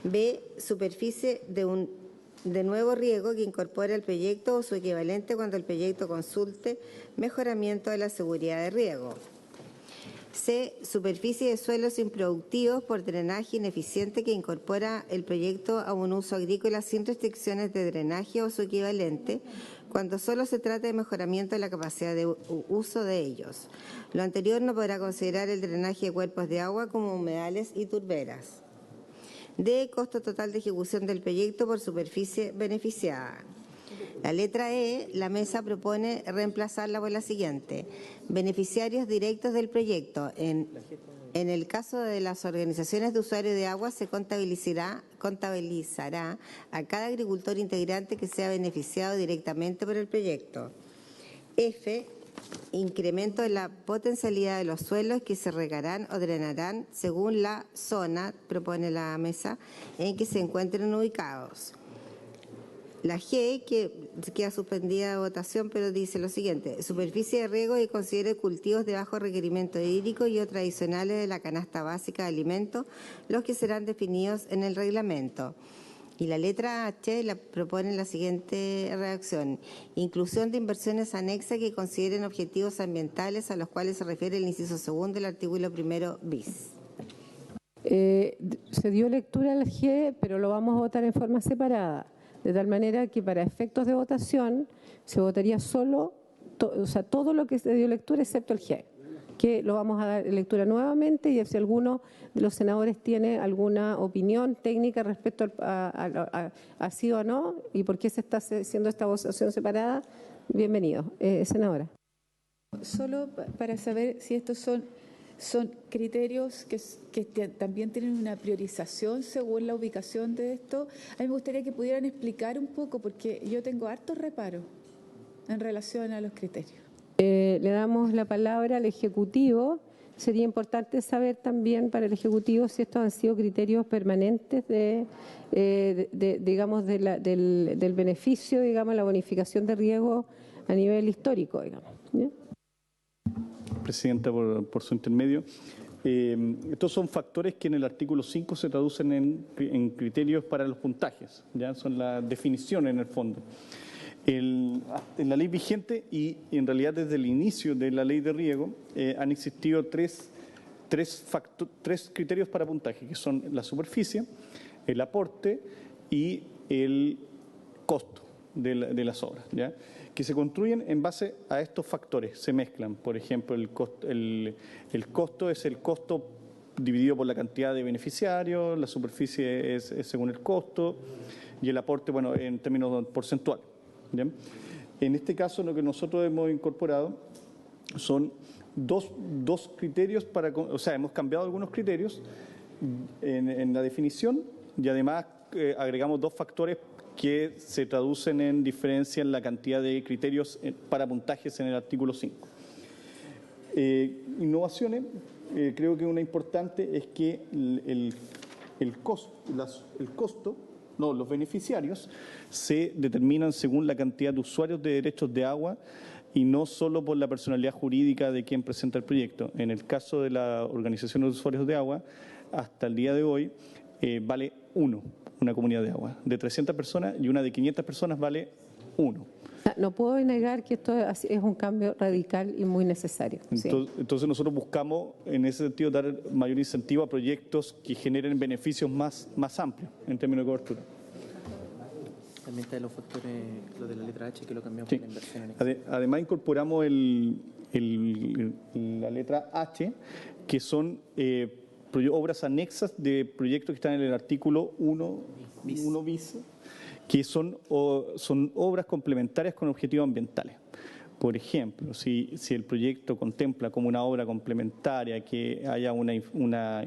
B. Superficie de nuevo riego que incorpore al proyecto o su equivalente cuando el proyecto consulte mejoramiento de la seguridad de riego. C. Superficie de suelos improductivos por drenaje ineficiente que incorpora el proyecto a un uso agrícola sin restricciones de drenaje o su equivalente, cuando solo se trata de mejoramiento de la capacidad de uso de ellos. Lo anterior no podrá considerar el drenaje de cuerpos de agua como humedales y turberas. D. Costo total de ejecución del proyecto por superficie beneficiada. La letra E, la mesa propone reemplazarla por la siguiente. Beneficiarios directos del proyecto. En el caso de las organizaciones de usuarios de agua, se contabilizará a cada agricultor integrante que sea beneficiado directamente por el proyecto. F, incremento de la potencialidad de los suelos que se regarán o drenarán según la zona, propone la mesa, en que se encuentren ubicados. La G, que queda suspendida de votación, pero dice lo siguiente. Superficie de riego que considere cultivos de bajo requerimiento hídrico y otros adicionales de la canasta básica de alimentos, los que serán definidos en el reglamento. Y la letra H la propone la siguiente redacción. Inclusión de inversiones anexas que consideren objetivos ambientales a los cuales se refiere el inciso segundo del artículo 1 bis. Se dio lectura al G, pero lo vamos a votar en forma separada. De tal manera que para efectos de votación se votaría solo, todo lo que se dio lectura excepto el G, que lo vamos a dar lectura nuevamente y si alguno de los senadores tiene alguna opinión técnica respecto a sí o no y por qué se está haciendo esta votación separada, bienvenido. Senadora. Solo para saber si estos son criterios que también tienen una priorización según la ubicación de esto. A mí me gustaría que pudieran explicar un poco, porque yo tengo hartos reparos en relación a los criterios. Le damos la palabra al Ejecutivo. Sería importante saber también para el Ejecutivo si estos han sido criterios permanentes digamos, del beneficio, digamos, la bonificación de riesgo a nivel histórico, digamos. ¿Ya? Presidenta, por su intermedio. Estos son factores que en el artículo 5 se traducen en criterios para los puntajes, ya son la definición en el fondo. En la ley vigente y en realidad desde el inicio de la ley de riego han existido tres criterios para puntaje, que son la superficie, el aporte y el costo. de las obras, ¿ya? Que se construyen en base a estos factores, se mezclan. Por ejemplo, el costo es el costo dividido por la cantidad de beneficiarios, la superficie es según el costo y el aporte, bueno, en términos porcentuales, ¿ya? En este caso, lo que nosotros hemos incorporado son dos criterios o sea, hemos cambiado algunos criterios en la definición y además agregamos dos factores que se traducen en diferencia en la cantidad de criterios para puntajes en el artículo 5. Innovaciones, creo que una importante es que los beneficiarios se determinan según la cantidad de usuarios de derechos de agua y no solo por la personalidad jurídica de quien presenta el proyecto. En el caso de la Organización de Usuarios de Agua, hasta el día de hoy vale una comunidad de agua. De 300 personas y una de 500 personas vale 1. No puedo negar que esto es un cambio radical y muy necesario. Entonces nosotros buscamos en ese sentido dar mayor incentivo a proyectos que generen beneficios más amplios en términos de cobertura. También está de los factores, lo de la letra H, que lo cambiamos Sí. por la inversión. Además incorporamos la letra H, que son obras anexas de proyectos que están en el artículo 1 bis, que son obras complementarias con objetivos ambientales. Por ejemplo, si el proyecto contempla como una obra complementaria que haya una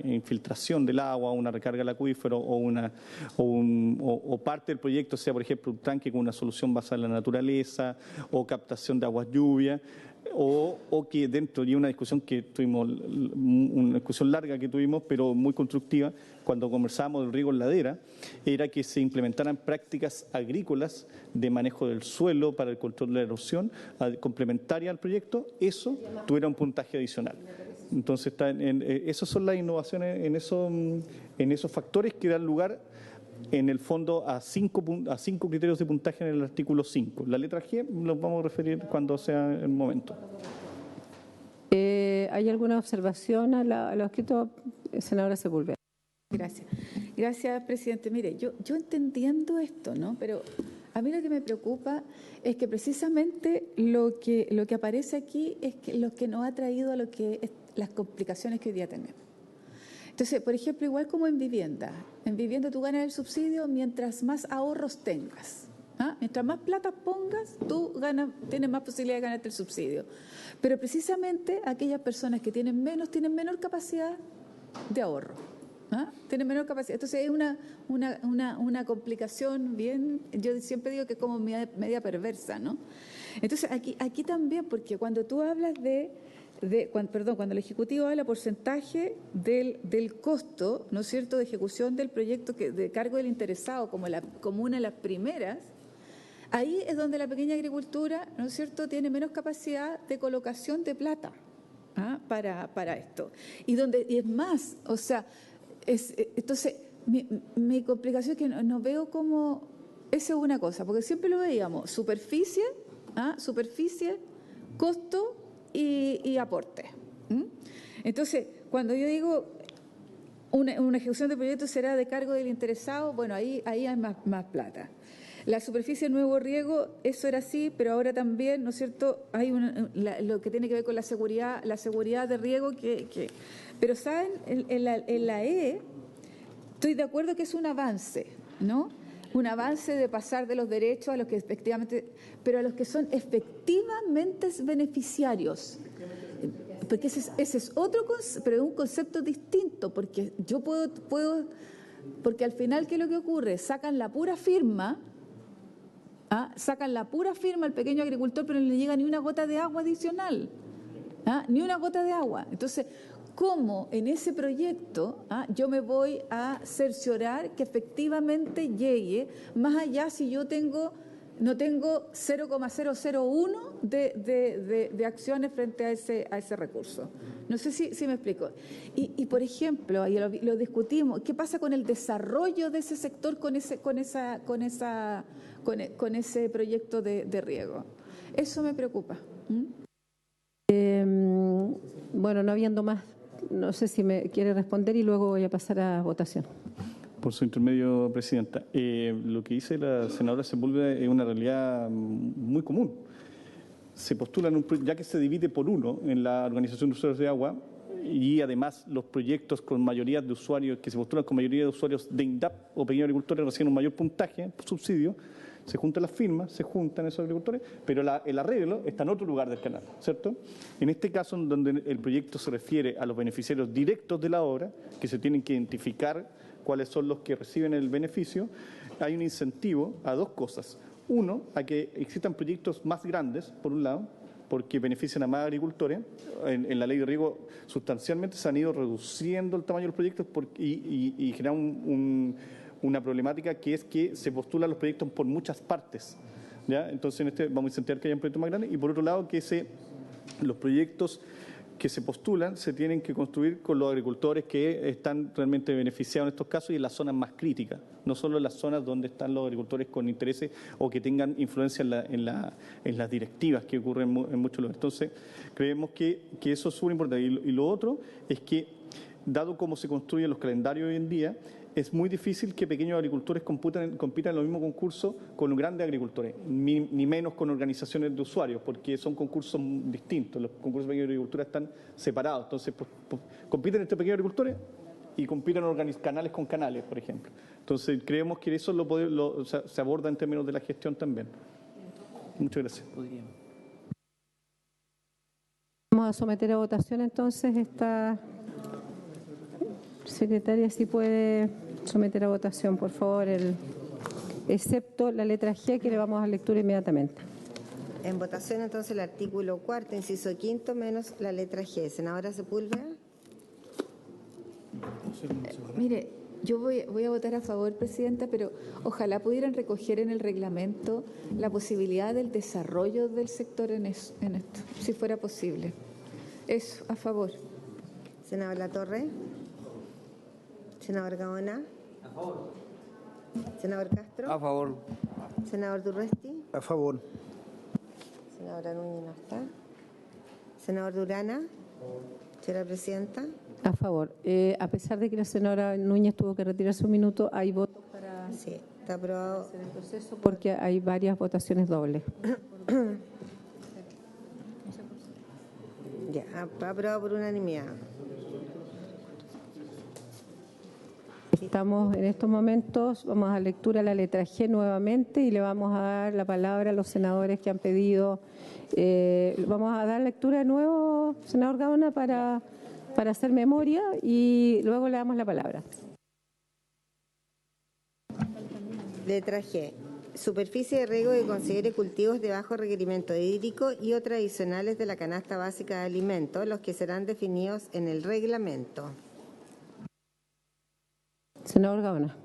infiltración del agua, una recarga del acuífero o parte del proyecto sea, por ejemplo, un tanque con una solución basada en la naturaleza o captación de aguas lluvias, o que dentro de una discusión que tuvimos, una discusión larga que tuvimos, pero muy constructiva, cuando conversábamos del riego en ladera, era que se implementaran prácticas agrícolas de manejo del suelo para el control de la erosión, complementaria al proyecto, eso tuviera un puntaje adicional. Entonces, esas son las innovaciones en esos factores que dan lugar en el fondo a cinco criterios de puntaje en el artículo 5. La letra G los vamos a referir cuando sea el momento. ¿Hay alguna observación a lo escrito, senadora Sepúlveda? Gracias. Gracias, presidente. Mire, yo entendiendo esto, ¿no? Pero a mí lo que me preocupa es que precisamente lo que aparece aquí es que lo que nos ha traído a las complicaciones que hoy día tenemos. Entonces, por ejemplo, igual como en vivienda tú ganas el subsidio mientras más ahorros tengas. Mientras más plata pongas, tú tienes más posibilidad de ganarte el subsidio. Pero precisamente aquellas personas que tienen menor capacidad de ahorro. Tienen menor capacidad. Entonces es una complicación bien, yo siempre digo que es como media perversa, ¿no? Entonces aquí también, porque cuando tú hablas cuando el Ejecutivo habla porcentaje del costo, ¿no es cierto?, de ejecución del proyecto de cargo del interesado como una de las primeras, ahí es donde la pequeña agricultura, ¿no es cierto?, tiene menos capacidad de colocación de plata para esto. Y es más, o sea, entonces mi complicación es que no veo como, esa es una cosa, porque siempre lo veíamos, superficie, costo y aporte. Entonces, cuando yo digo una ejecución de proyecto será de cargo del interesado, bueno, ahí hay más plata. La superficie nuevo riego, eso era así, pero ahora también, ¿no es cierto?, hay lo que tiene que ver con la seguridad de riego, pero ¿saben? En la E, estoy de acuerdo que es un avance, ¿no? Un avance de pasar de los derechos a los que efectivamente, pero a los que son efectivamente beneficiarios. Porque ese es otro concepto, pero es un concepto distinto, porque yo puedo, porque al final, ¿qué es lo que ocurre? Sacan la pura firma al pequeño agricultor, pero no le llega ni una gota de agua adicional, ni una gota de agua. Entonces, ¿cómo en ese proyecto yo me voy a cerciorar que efectivamente llegue, más allá si yo no tengo 0,001 de acciones frente a ese recurso? No sé si me explico. Y por ejemplo, ahí lo discutimos, ¿qué pasa con el desarrollo de ese sector con ese proyecto de riego? Eso me preocupa. Bueno, no habiendo más, no sé si me quiere responder y luego voy a pasar a votación. Por su intermedio, Presidenta. Lo que dice la senadora Sepúlveda es una realidad muy común. Se postulan, ya que se divide por uno en la Organización de Usuarios de Agua, y además los proyectos con mayoría de usuarios, que se postulan con mayoría de usuarios de INDAP o pequeños agricultores, reciben un mayor puntaje por subsidio. Se juntan las firmas, se juntan esos agricultores, pero el arreglo está en otro lugar del canal, ¿cierto? En este caso, en donde el proyecto se refiere a los beneficiarios directos de la obra, que se tienen que identificar cuáles son los que reciben el beneficio, hay un incentivo a dos cosas. Uno, a que existan proyectos más grandes, por un lado, porque benefician a más agricultores. En la ley de riego sustancialmente se han ido reduciendo el tamaño de los proyectos y genera una problemática que es que se postulan los proyectos por muchas partes, ¿ya? Entonces vamos a incentivar que haya un proyecto más grande y por otro lado que los proyectos que se postulan se tienen que construir con los agricultores que están realmente beneficiados en estos casos y en las zonas más críticas, no solo en las zonas donde están los agricultores con intereses o que tengan influencia en las directivas que ocurren en muchos lugares. Entonces, creemos que eso es súper importante. Y lo otro es que, dado cómo se construyen los calendarios hoy en día, es muy difícil que pequeños agricultores compitan en los mismos concursos con grandes agricultores, ni menos con organizaciones de usuarios, porque son concursos distintos. Los concursos de pequeños agricultores están separados. Entonces, compiten entre pequeños agricultores y compiten canales con canales, por ejemplo. Entonces, creemos que eso se aborda en términos de la gestión también. Muchas gracias. Vamos a someter a votación entonces esta... Secretaria, si puede someter a votación, por favor, excepto la letra G, que le vamos a dar lectura inmediatamente. En votación, entonces, el artículo 4, inciso 5, menos la letra G. Senadora Sepúlveda. Mire, yo voy a votar a favor, Presidenta, pero ojalá pudieran recoger en el reglamento la posibilidad del desarrollo del sector en esto, si fuera posible. Eso, a favor. Senador Latorre. Senador Gaona. A favor. Senador Castro. A favor. Senador Durresti. A favor. Senadora Núñez no está. Senador Durana. Señora Presidenta. A favor. A pesar de que la señora Núñez tuvo que retirarse un minuto, hay votos para sí, está aprobado hacer el proceso porque hay varias votaciones dobles. Ya, aprobado por unanimidad. Estamos en estos momentos, vamos a lectura la letra G nuevamente y le vamos a dar la palabra a los senadores que han pedido. Vamos a dar lectura de nuevo, senador Gaona, para hacer memoria y luego le damos la palabra. Letra G. Superficie de riego que considere cultivos de bajo requerimiento hídrico y o tradicionales de la canasta básica de alimentos, los que serán definidos en el reglamento. Senador Gaona.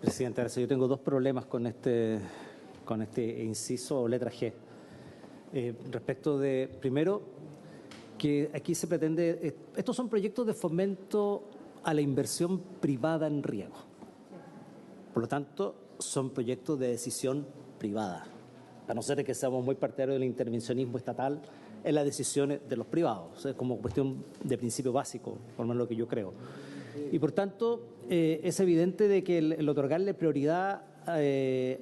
Presidenta, yo tengo dos problemas con este inciso o letra G. Respecto de, primero, que aquí se pretende, estos son proyectos de fomento a la inversión privada en riego. Por lo tanto, son proyectos de decisión privada. A no ser que seamos muy partidarios del intervencionismo estatal en las decisiones de los privados. O sea, como cuestión de principio básico, por lo menos lo que yo creo. Y por tanto, es evidente de que el otorgarle prioridad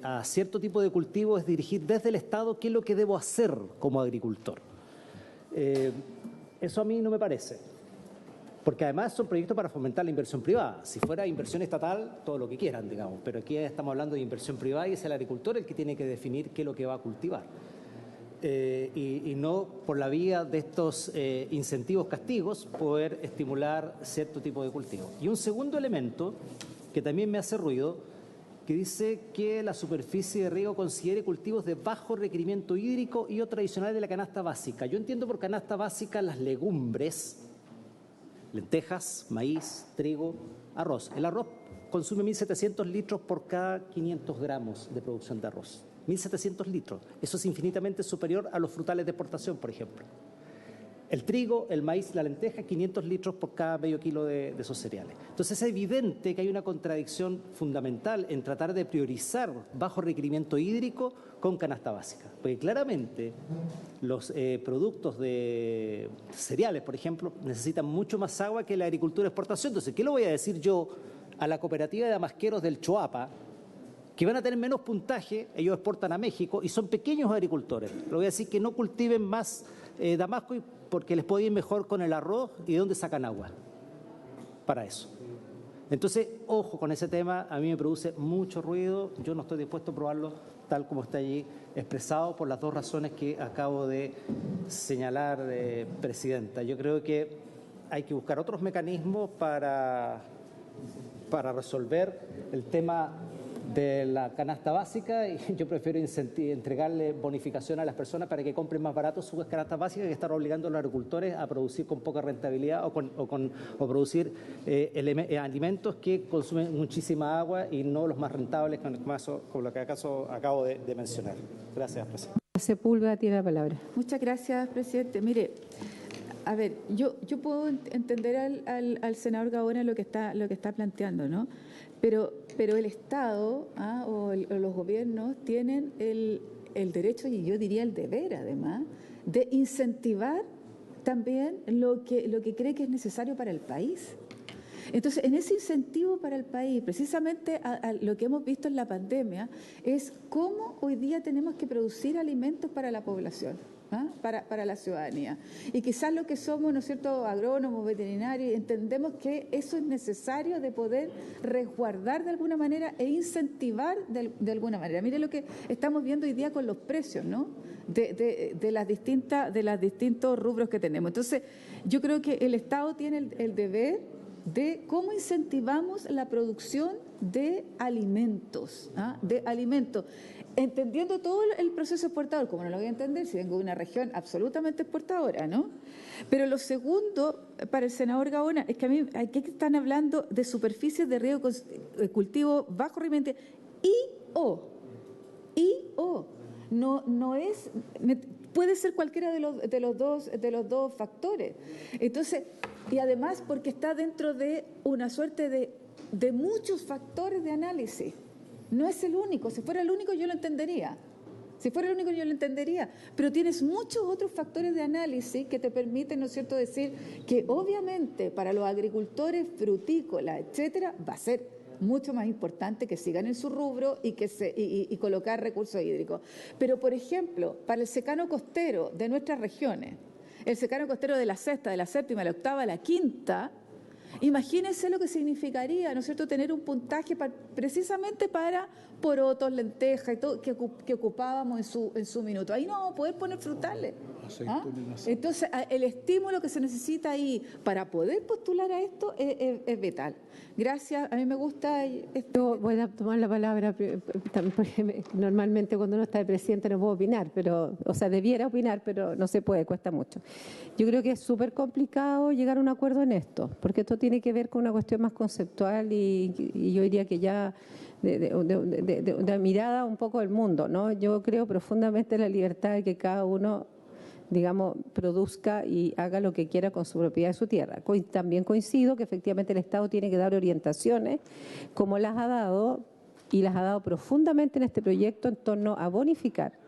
a cierto tipo de cultivo es dirigir desde el Estado qué es lo que debo hacer como agricultor. Eso a mí no me parece, porque además son proyectos para fomentar la inversión privada. Si fuera inversión estatal, todo lo que quieran, digamos, pero aquí estamos hablando de inversión privada y es el agricultor el que tiene que definir qué es lo que va a cultivar. Y no por la vía de estos incentivos castigos poder estimular cierto tipo de cultivo. Y un segundo elemento que también me hace ruido, que dice que la superficie de riego considere cultivos de bajo requerimiento hídrico y o tradicionales de la canasta básica. Yo entiendo por canasta básica las legumbres, lentejas, maíz, trigo, arroz. El arroz consume 1.700 litros por cada 500 gramos de producción de arroz. 1.700 litros. Eso es infinitamente superior a los frutales de exportación, por ejemplo. El trigo, el maíz, la lenteja, 500 litros por cada medio kilo de esos cereales. Entonces es evidente que hay una contradicción fundamental en tratar de priorizar bajo requerimiento hídrico con canasta básica. Porque claramente los productos de cereales, por ejemplo, necesitan mucho más agua que la agricultura de exportación. Entonces, ¿qué le voy a decir yo a la cooperativa de damasqueros del Choapa, que van a tener menos puntaje, ellos exportan a México y son pequeños agricultores. Le voy a decir que no cultiven más damasco porque les puede ir mejor con el arroz y de dónde sacan agua para eso. Entonces, ojo con ese tema, a mí me produce mucho ruido, yo no estoy dispuesto a aprobarlo tal como está allí expresado por las dos razones que acabo de señalar, Presidenta. Yo creo que hay que buscar otros mecanismos para resolver el tema de la canasta básica y yo prefiero entregarle bonificación a las personas para que compren más barato sus canastas básicas que estar obligando a los agricultores a producir con poca rentabilidad o producir alimentos que consumen muchísima agua y no los más rentables con lo que acaso acabo de mencionar. Gracias, Presidente. Sepúlveda tiene la palabra. Muchas gracias, presidente. Mire, a ver, yo puedo entender al senador Gaona lo que está planteando, ¿no? Pero el Estado o los gobiernos tienen el derecho y yo diría el deber, además, de incentivar también lo que cree que es necesario para el país. Entonces, en ese incentivo para el país, precisamente a lo que hemos visto en la pandemia, es cómo hoy día tenemos que producir alimentos para la población. Para la ciudadanía. Y quizás lo que somos, ¿no es cierto?, agrónomos, veterinarios, entendemos que eso es necesario de poder resguardar de alguna manera e incentivar de alguna manera. Mire lo que estamos viendo hoy día con los precios, ¿no?, de las distintos rubros que tenemos. Entonces, yo creo que el Estado tiene el deber de cómo incentivamos la producción de alimentos, entendiendo todo el proceso exportador, como no lo voy a entender si vengo de una región absolutamente exportadora, ¿no? Pero lo segundo, para el senador Gaona, es que a mí aquí están hablando de superficies de riego cultivo bajo rendimiento no es, puede ser cualquiera de los dos factores. Entonces, y además porque está dentro de una suerte de muchos factores de análisis. No es el único, si fuera el único yo lo entendería. Pero tienes muchos otros factores de análisis que te permiten, ¿no es cierto?, decir que obviamente para los agricultores frutícolas, etcétera, va a ser mucho más importante que sigan en su rubro y colocar recursos hídricos. Pero, por ejemplo, para el secano costero de nuestras regiones, el secano costero de la sexta, de la séptima, de la octava, de la quinta, imagínense lo que significaría, ¿no es cierto?, tener un puntaje precisamente para porotos, lentejas y todo que ocupábamos en su minuto. Ahí no vamos a poder poner frutales. Entonces, el estímulo que se necesita ahí para poder postular a esto es vital. Gracias, a mí me gusta esto. Voy a tomar la palabra, porque normalmente cuando uno está de presidente no puedo opinar, debiera opinar, pero no se puede, cuesta mucho. Yo creo que es súper complicado llegar a un acuerdo en esto, porque esto tiene que ver con una cuestión más conceptual y yo diría que ya de mirada un poco del mundo, ¿no? Yo creo profundamente en la libertad de que cada uno, digamos, produzca y haga lo que quiera con su propiedad de su tierra. También coincido que efectivamente el Estado tiene que dar orientaciones, como las ha dado, y las ha dado profundamente en este proyecto en torno a bonificar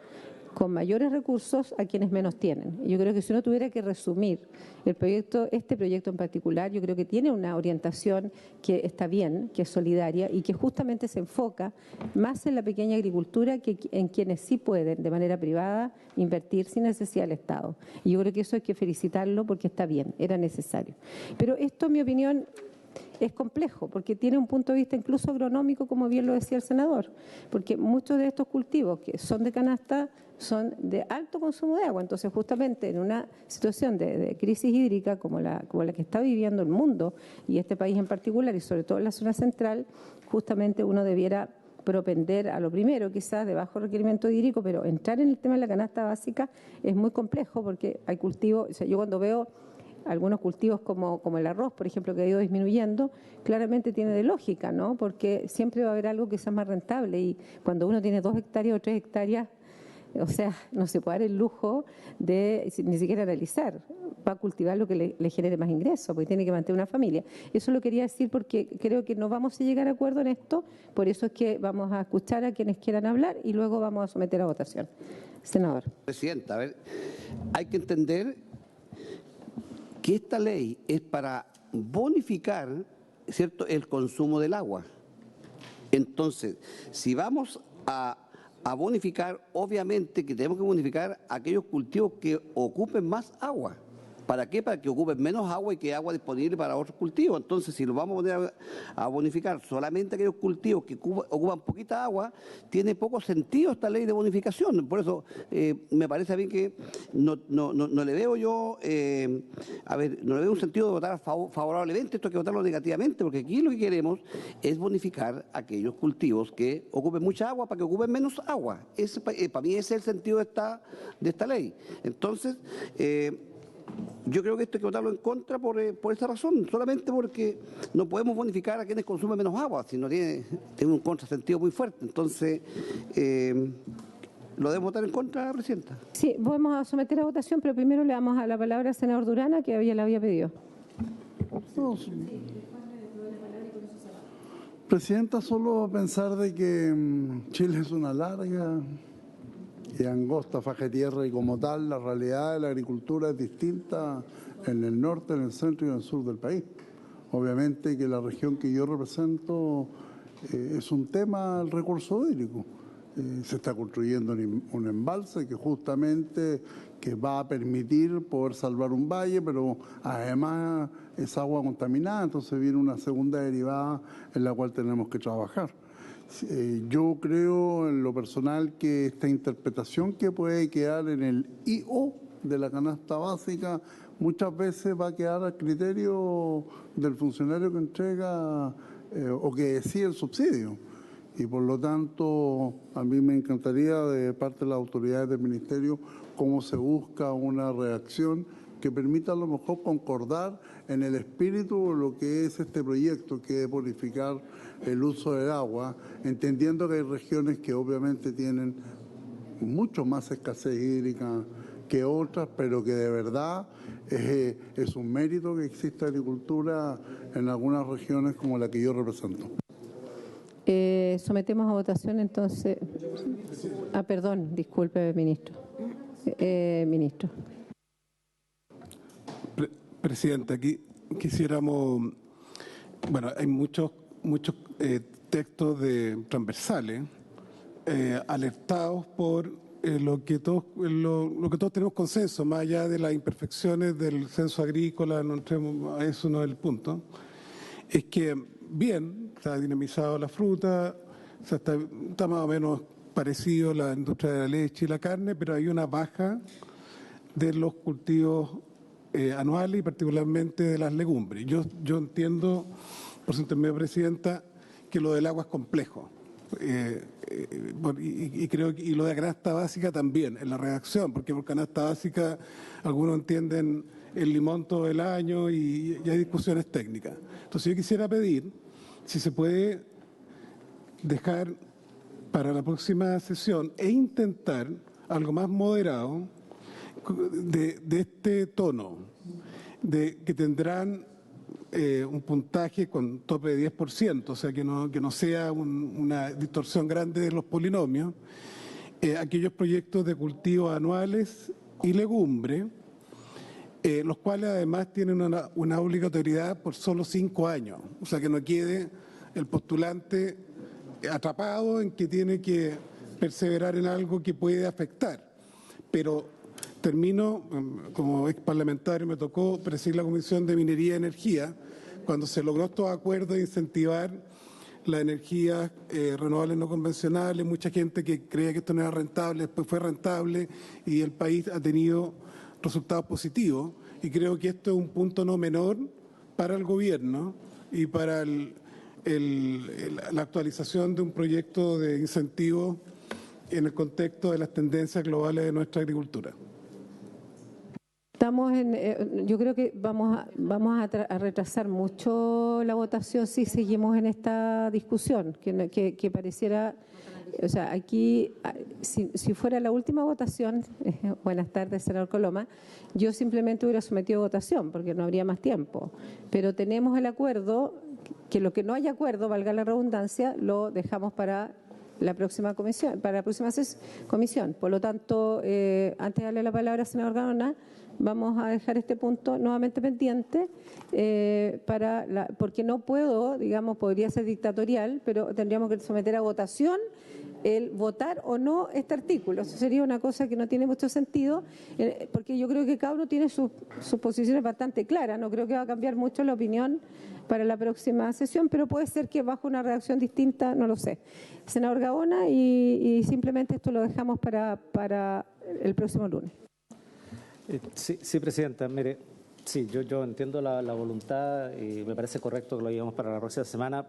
con mayores recursos a quienes menos tienen. Yo creo que si uno tuviera que resumir este proyecto en particular, yo creo que tiene una orientación que está bien, que es solidaria y que justamente se enfoca más en la pequeña agricultura que en quienes sí pueden de manera privada invertir sin necesidad del Estado. Y yo creo que eso hay que felicitarlo porque está bien, era necesario. Pero esto, en mi opinión, es complejo porque tiene un punto de vista incluso agronómico, como bien lo decía el senador, porque muchos de estos cultivos que son de canasta son de alto consumo de agua. Entonces, justamente en una situación de crisis hídrica como la que está viviendo el mundo y este país en particular, y sobre todo en la zona central, justamente uno debiera propender a lo primero, quizás de bajo requerimiento hídrico, pero entrar en el tema de la canasta básica es muy complejo porque hay cultivos, yo cuando veo algunos cultivos como el arroz, por ejemplo, que ha ido disminuyendo, claramente tiene de lógica, ¿no? Porque siempre va a haber algo que sea más rentable y cuando uno tiene 2 hectáreas o 3 hectáreas, o sea, no se puede dar el lujo de ni siquiera analizar, va a cultivar lo que le genere más ingresos, porque tiene que mantener una familia. Eso lo quería decir porque creo que no vamos a llegar a acuerdo en esto, por eso es que vamos a escuchar a quienes quieran hablar y luego vamos a someter a votación. Senador. Presidenta, a ver, hay que entender que esta ley es para bonificar ¿cierto?, el consumo del agua. Entonces, si vamos a bonificar, obviamente que tenemos que bonificar aquellos cultivos que ocupen más agua. ¿Para qué? Para que ocupen menos agua y que agua disponible para otros cultivos. Entonces, si lo vamos a poner a bonificar solamente aquellos cultivos que ocupan poquita agua, tiene poco sentido esta ley de bonificación. Por eso me parece a mí que no le veo yo, no le veo un sentido de votar favorablemente, esto hay que votarlo negativamente, porque aquí lo que queremos es bonificar aquellos cultivos que ocupen mucha agua para que ocupen menos agua. Para mí ese es el sentido de esta ley. Entonces, yo creo que esto hay que votarlo en contra por esa razón, solamente porque no podemos bonificar a quienes consumen menos agua, sino tiene un contrasentido muy fuerte. Entonces, ¿lo debemos votar en contra, Presidenta? Sí, vamos a someter a votación, pero primero le damos a la palabra al senador Durana, que la había pedido. Presidenta, solo pensar de que Chile es una larga y angosta faja de tierra y como tal la realidad de la agricultura es distinta en el norte, en el centro y en el sur del país. Obviamente que la región que yo represento es un tema el recurso hídrico. Se está construyendo un embalse que justamente que va a permitir poder salvar un valle, pero además es agua contaminada, entonces viene una segunda derivada en la cual tenemos que trabajar. Yo creo en lo personal que esta interpretación que puede quedar en el IO de la canasta básica muchas veces va a quedar al criterio del funcionario que entrega o que decide el subsidio. Y por lo tanto, a mí me encantaría de parte de las autoridades del Ministerio cómo se busca una reacción que permita a lo mejor concordar en el espíritu de lo que es este proyecto, que es bonificar el uso del agua, entendiendo que hay regiones que obviamente tienen mucho más escasez hídrica que otras, pero que de verdad es un mérito que exista agricultura en algunas regiones como la que yo represento. Sometemos a votación entonces. Perdón, disculpe, ministro. Ministro. Presidente, aquí quisiéramos, bueno, hay muchos textos transversales alertados por lo que todos tenemos consenso, más allá de las imperfecciones del censo agrícola, no entremos a eso, no es el punto, es que bien, se ha dinamizado la fruta, está más o menos parecido la industria de la leche y la carne, pero hay una baja de los cultivos anuales y particularmente de las legumbres. Yo entiendo, por su intermedio, Presidenta, que lo del agua es complejo. Y creo que lo de canasta básica también, en la redacción, porque por canasta básica algunos entienden el limón todo el año y hay discusiones técnicas. Entonces yo quisiera pedir si se puede dejar para la próxima sesión e intentar algo más moderado de este tono, de que tendrán un puntaje con tope de 10%, o sea que no sea una distorsión grande de los polinomios, aquellos proyectos de cultivos anuales y legumbre, los cuales además tienen una obligatoriedad por solo 5 años, o sea que no quede el postulante atrapado en que tiene que perseverar en algo que puede afectar. Pero termino, como ex parlamentario me tocó presidir la Comisión de Minería y Energía, cuando se logró estos acuerdos de incentivar las energías renovables no convencionales, mucha gente que creía que esto no era rentable, después fue rentable y el país ha tenido resultados positivos. Y creo que esto es un punto no menor para el gobierno y para la actualización de un proyecto de incentivo en el contexto de las tendencias globales de nuestra agricultura. Yo creo que vamos a retrasar mucho la votación si seguimos en esta discusión, que pareciera, o sea, aquí, si fuera la última votación, buenas tardes, senador Coloma, yo simplemente hubiera sometido a votación, porque no habría más tiempo. Pero tenemos el acuerdo, que lo que no haya acuerdo, valga la redundancia, lo dejamos para la próxima comisión, para la próxima comisión. Por lo tanto, antes de darle la palabra al senador Gaona, vamos a dejar este punto nuevamente pendiente, porque no puedo, digamos, podría ser dictatorial, pero tendríamos que someter a votación el votar o no este artículo. Eso sería una cosa que no tiene mucho sentido, porque yo creo que cada uno tiene sus posiciones bastante claras. No creo que va a cambiar mucho la opinión para la próxima sesión, pero puede ser que bajo una redacción distinta, no lo sé. Senador Gaona, y simplemente esto lo dejamos para el próximo lunes. Sí, Presidenta. Mire, sí, yo entiendo la voluntad y me parece correcto que lo llevemos para la próxima semana,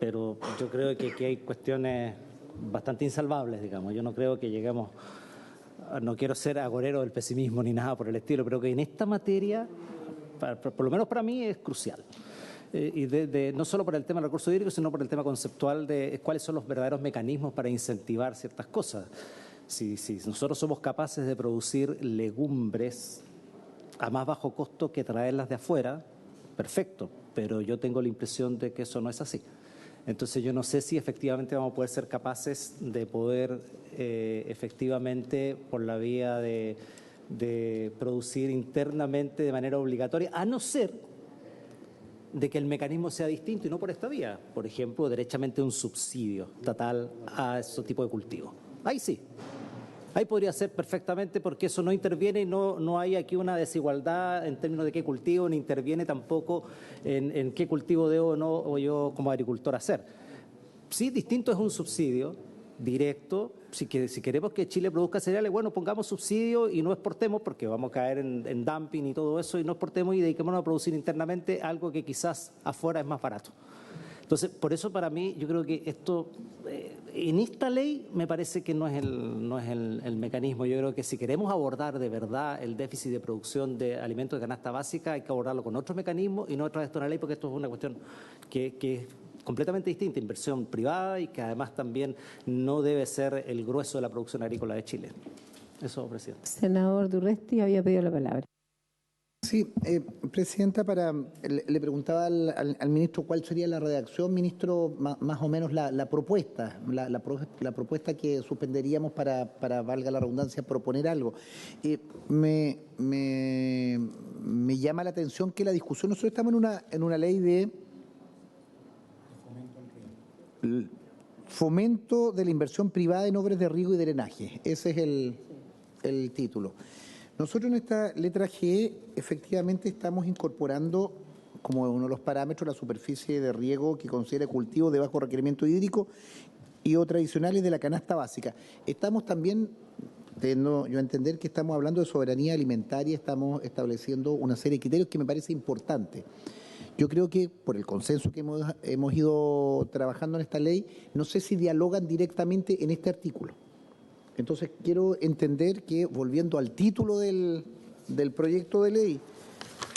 pero yo creo que aquí hay cuestiones bastante insalvables, digamos. Yo no creo que lleguemos, no quiero ser agorero del pesimismo ni nada por el estilo, pero que en esta materia, por lo menos para mí, es crucial. Y no solo por el tema del recurso hídrico, sino por el tema conceptual de cuáles son los verdaderos mecanismos para incentivar ciertas cosas. Si nosotros somos capaces de producir legumbres a más bajo costo que traerlas de afuera, perfecto, pero yo tengo la impresión de que eso no es así. Entonces yo no sé si efectivamente vamos a poder ser capaces de poder efectivamente por la vía de producir internamente de manera obligatoria, a no ser de que el mecanismo sea distinto y no por esta vía. Por ejemplo, derechamente un subsidio estatal a ese tipo de cultivos. Ahí sí. Ahí podría ser perfectamente porque eso no interviene y no hay aquí una desigualdad en términos de qué cultivo, ni interviene tampoco en qué cultivo debo o no o yo como agricultor hacer. Sí, distinto es un subsidio directo. Si queremos que Chile produzca cereales, bueno, pongamos subsidio y no exportemos porque vamos a caer en dumping y todo eso, y no exportemos y dediquémonos a producir internamente algo que quizás afuera es más barato. Entonces, por eso para mí, yo creo que esto, en esta ley, me parece que no es el mecanismo. Yo creo que si queremos abordar de verdad el déficit de producción de alimentos de canasta básica, hay que abordarlo con otros mecanismos y no a través de una ley, porque esto es una cuestión que es completamente distinta, inversión privada y que además también no debe ser el grueso de la producción agrícola de Chile. Eso, Presidente. Senador Durresti había pedido la palabra. Sí, Presidenta, le preguntaba al ministro cuál sería la redacción, ministro, más o menos la propuesta, la propuesta que suspenderíamos para, valga la redundancia, proponer algo. Me llama la atención que la discusión, nosotros estamos en una ley de fomento de la inversión privada en obras de riego y drenaje. Ese es el título. Nosotros en esta letra G efectivamente estamos incorporando como uno de los parámetros la superficie de riego que considera cultivo de bajo requerimiento hídrico y o tradicionales de la canasta básica. Estamos también, teniendo yo a entender que estamos hablando de soberanía alimentaria, estamos estableciendo una serie de criterios que me parece importante. Yo creo que por el consenso que hemos ido trabajando en esta ley, no sé si dialogan directamente en este artículo. Entonces quiero entender que, volviendo al título del proyecto de ley,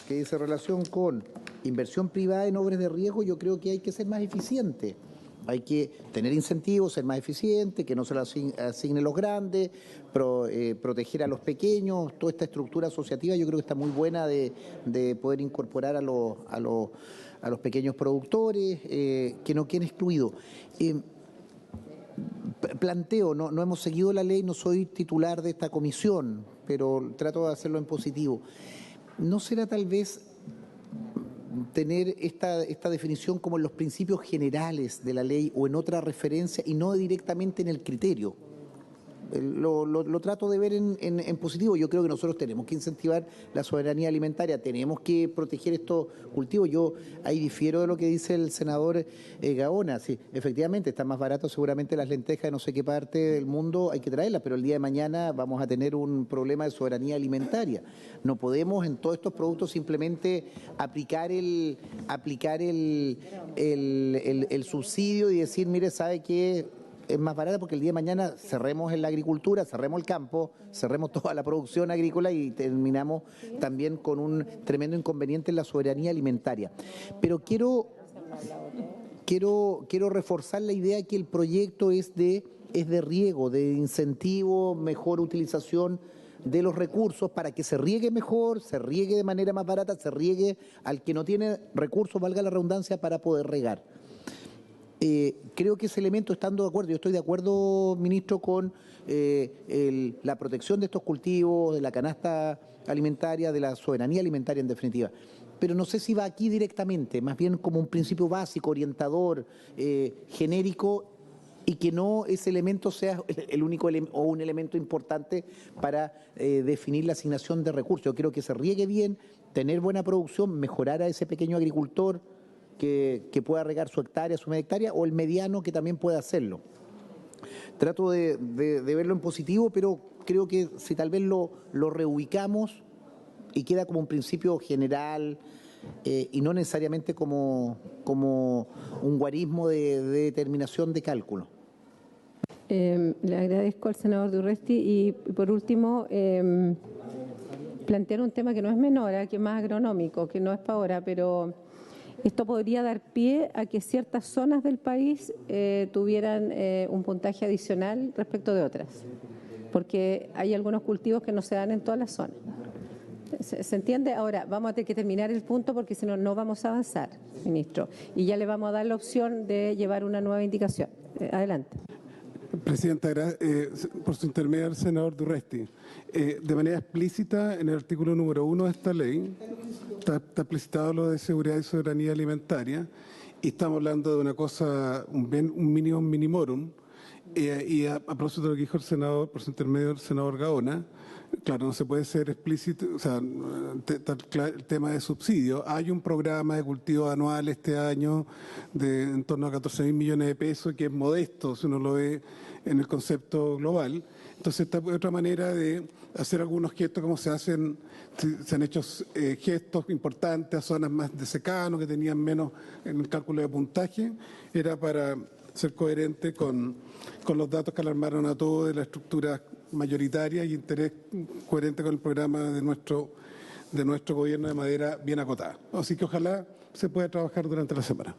que dice relación con inversión privada en obras de riego, yo creo que hay que ser más eficiente. Hay que tener incentivos, ser más eficiente, que no se lo asignen los grandes, proteger a los pequeños. Toda esta estructura asociativa yo creo que está muy buena de poder incorporar a los pequeños productores, que no queden excluidos. Planteo, no hemos seguido la ley, no soy titular de esta comisión, pero trato de hacerlo en positivo. ¿No será tal vez tener esta definición como en los principios generales de la ley o en otra referencia y no directamente en el criterio? Lo trato de ver en positivo. Yo creo que nosotros tenemos que incentivar la soberanía alimentaria, tenemos que proteger estos cultivos. Yo ahí difiero de lo que dice el senador Gaona. Sí, efectivamente, está más barato seguramente las lentejas de no sé qué parte del mundo, hay que traerlas, pero el día de mañana vamos a tener un problema de soberanía alimentaria. No podemos en todos estos productos simplemente aplicar el subsidio y decir, mire, ¿sabe qué? Es más barata porque el día de mañana cerremos en la agricultura, cerremos el campo, cerremos toda la producción agrícola y terminamos también con un tremendo inconveniente en la soberanía alimentaria. Pero quiero reforzar la idea que el proyecto es de riego, de incentivo, mejor utilización de los recursos para que se riegue mejor, se riegue de manera más barata, se riegue al que no tiene recursos, valga la redundancia, para poder regar. Creo que ese elemento, estando de acuerdo, yo estoy de acuerdo, ministro, con la protección de estos cultivos, de la canasta alimentaria, de la soberanía alimentaria en definitiva. Pero no sé si va aquí directamente, más bien como un principio básico, orientador, genérico, y que no ese elemento sea el único o un elemento importante para definir la asignación de recursos. Yo creo que se riegue bien, tener buena producción, mejorar a ese pequeño agricultor que pueda regar su hectárea, su media hectárea, o el mediano que también pueda hacerlo. Trato de verlo en positivo, pero creo que si tal vez lo reubicamos y queda como un principio general y no necesariamente como un guarismo de determinación de cálculo. Le agradezco al senador Durresti y por último plantear un tema que no es menor, que es más agronómico, que no es para ahora, pero esto podría dar pie a que ciertas zonas del país tuvieran un puntaje adicional respecto de otras, porque hay algunos cultivos que no se dan en todas las zonas. ¿Se entiende? Ahora, vamos a tener que terminar el punto porque si no, no vamos a avanzar, ministro. Y ya le vamos a dar la opción de llevar una nueva indicación. Adelante. Presidenta, por su intermedio, senador Durresti. De manera explícita, en el artículo número 1 de esta ley, está explicitado lo de seguridad y soberanía alimentaria, y estamos hablando de una cosa, un mínimo minimorum, y a propósito de lo que dijo el senador, por su intermedio, el senador Gaona, claro, no se puede ser explícito, o sea, el tema de subsidio. Hay un programa de cultivo anual este año de en torno a 14.000 millones de pesos, que es modesto si uno lo ve en el concepto global. Entonces, esta es otra manera de hacer algunos gestos, como se han hecho gestos importantes a zonas más de secano, que tenían menos en el cálculo de puntaje, era para ser coherente con los datos que alarmaron a todos de la estructura mayoritaria y interés coherente con el programa de nuestro gobierno de manera bien acotada. Así que ojalá se pueda trabajar durante la semana.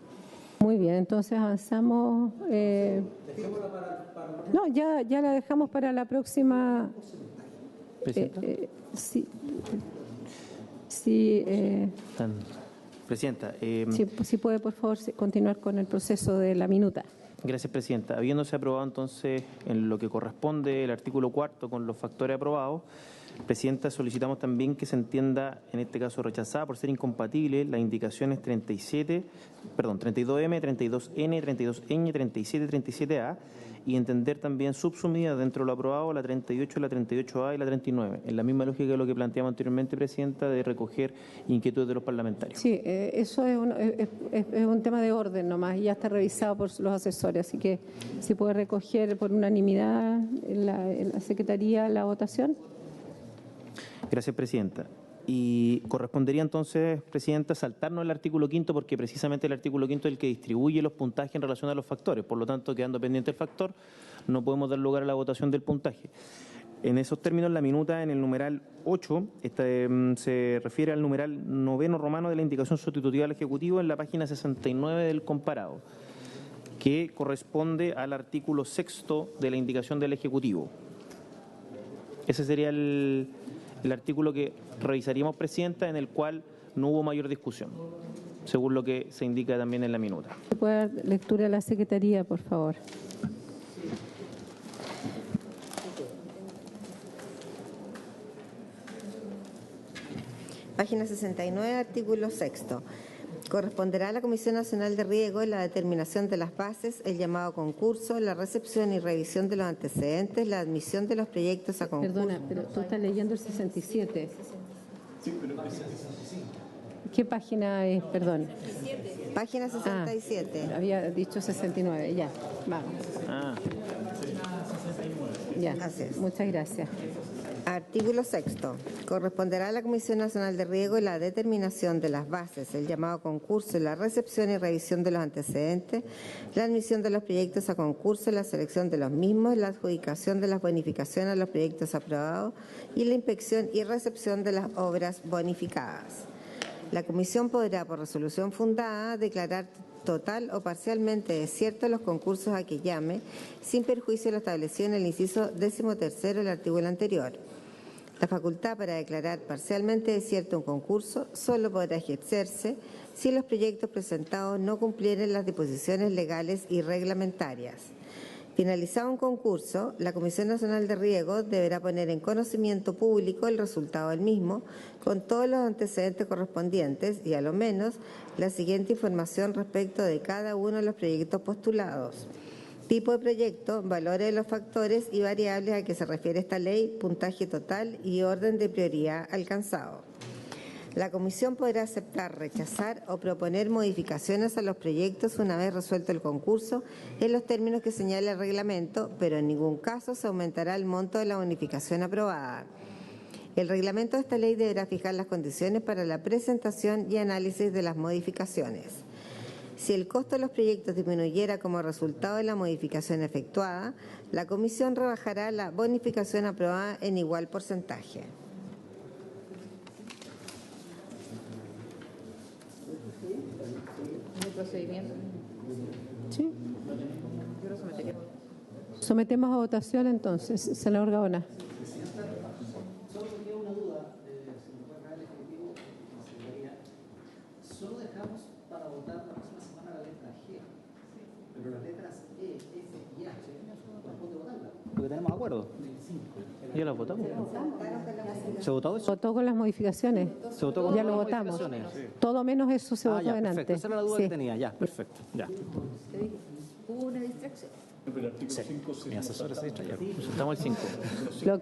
Muy bien, entonces avanzamos. No, ya la dejamos para la próxima. ¿Presidenta? Presidenta. Si puede, por favor, continuar con el proceso de la minuta. Gracias, Presidenta. Habiéndose aprobado entonces en lo que corresponde el artículo 4 con los factores aprobados, Presidenta, solicitamos también que se entienda, en este caso rechazada por ser incompatible, las indicaciones 32M, 32N, 32Ñ, 37, 37A, y entender también subsumidas dentro de lo aprobado la 38, la 38A y la 39, en la misma lógica de lo que planteamos anteriormente, Presidenta, de recoger inquietudes de los parlamentarios. Sí, eso es un tema de orden nomás, y ya está revisado por los asesores, así que si puede recoger por unanimidad en la Secretaría la votación. Gracias, Presidenta. Y correspondería entonces, Presidenta, saltarnos el artículo 5, porque precisamente el artículo 5 es el que distribuye los puntajes en relación a los factores. Por lo tanto, quedando pendiente el factor, no podemos dar lugar a la votación del puntaje. En esos términos, la minuta en el numeral 8 se refiere al numeral 9 romano de la indicación sustitutiva al Ejecutivo en la página 69 del comparado, que corresponde al artículo 6 de la indicación del Ejecutivo. Ese sería el artículo que revisaríamos, Presidenta, en el cual no hubo mayor discusión, según lo que se indica también en la minuta. ¿Puede dar lectura a la Secretaría, por favor? Página 69, artículo 6. Corresponderá a la Comisión Nacional de Riego la determinación de las bases, el llamado a concurso, la recepción y revisión de los antecedentes, la admisión de los proyectos a concurso. Perdona, pero tú estás leyendo el 67. Sí, pero es 65. ¿Qué página es? Perdón. Página 67. Había dicho 69, ya, vamos. Ya, así es. Muchas gracias. Artículo 6. Corresponderá a la Comisión Nacional de Riego la determinación de las bases, el llamado a concurso, la recepción y revisión de los antecedentes, la admisión de los proyectos a concurso, la selección de los mismos, la adjudicación de las bonificaciones a los proyectos aprobados y la inspección y recepción de las obras bonificadas. La Comisión podrá, por resolución fundada, declarar total o parcialmente desiertos los concursos a que llame, sin perjuicio de lo establecido en el inciso 13º del artículo anterior. La facultad para declarar parcialmente desierto un concurso solo podrá ejercerse si los proyectos presentados no cumplieren las disposiciones legales y reglamentarias. Finalizado un concurso, la Comisión Nacional de Riego deberá poner en conocimiento público el resultado del mismo con todos los antecedentes correspondientes y a lo menos la siguiente información respecto de cada uno de los proyectos postulados: tipo de proyecto, valores de los factores y variables a que se refiere esta ley, puntaje total y orden de prioridad alcanzado. La Comisión podrá aceptar, rechazar o proponer modificaciones a los proyectos una vez resuelto el concurso en los términos que señala el reglamento, pero en ningún caso se aumentará el monto de la bonificación aprobada. El reglamento de esta ley deberá fijar las condiciones para la presentación y análisis de las modificaciones. Si el costo de los proyectos disminuyera como resultado de la modificación efectuada, la Comisión rebajará la bonificación aprobada en igual porcentaje. Procedimiento. Sí. Sometemos a votación entonces, senador Gaona. Solo tenía una duda, si me puede traer el Ejecutivo, Secretaría. Solo dejamos para votar la próxima semana la letra G, pero las letras E, F y H corresponde votarlas, porque tenemos acuerdo. ¿Ya las votamos? ¿Se votó eso? Se votó con las modificaciones. ¿Se votó con ya las lo votamos. modificaciones? Todo menos eso se votó ya, delante. perfecto. Esa era la duda Sí. que tenía, ya, perfecto. Ya. Hubo una distracción. Mi asesor se distrae. Estamos al 5. Lo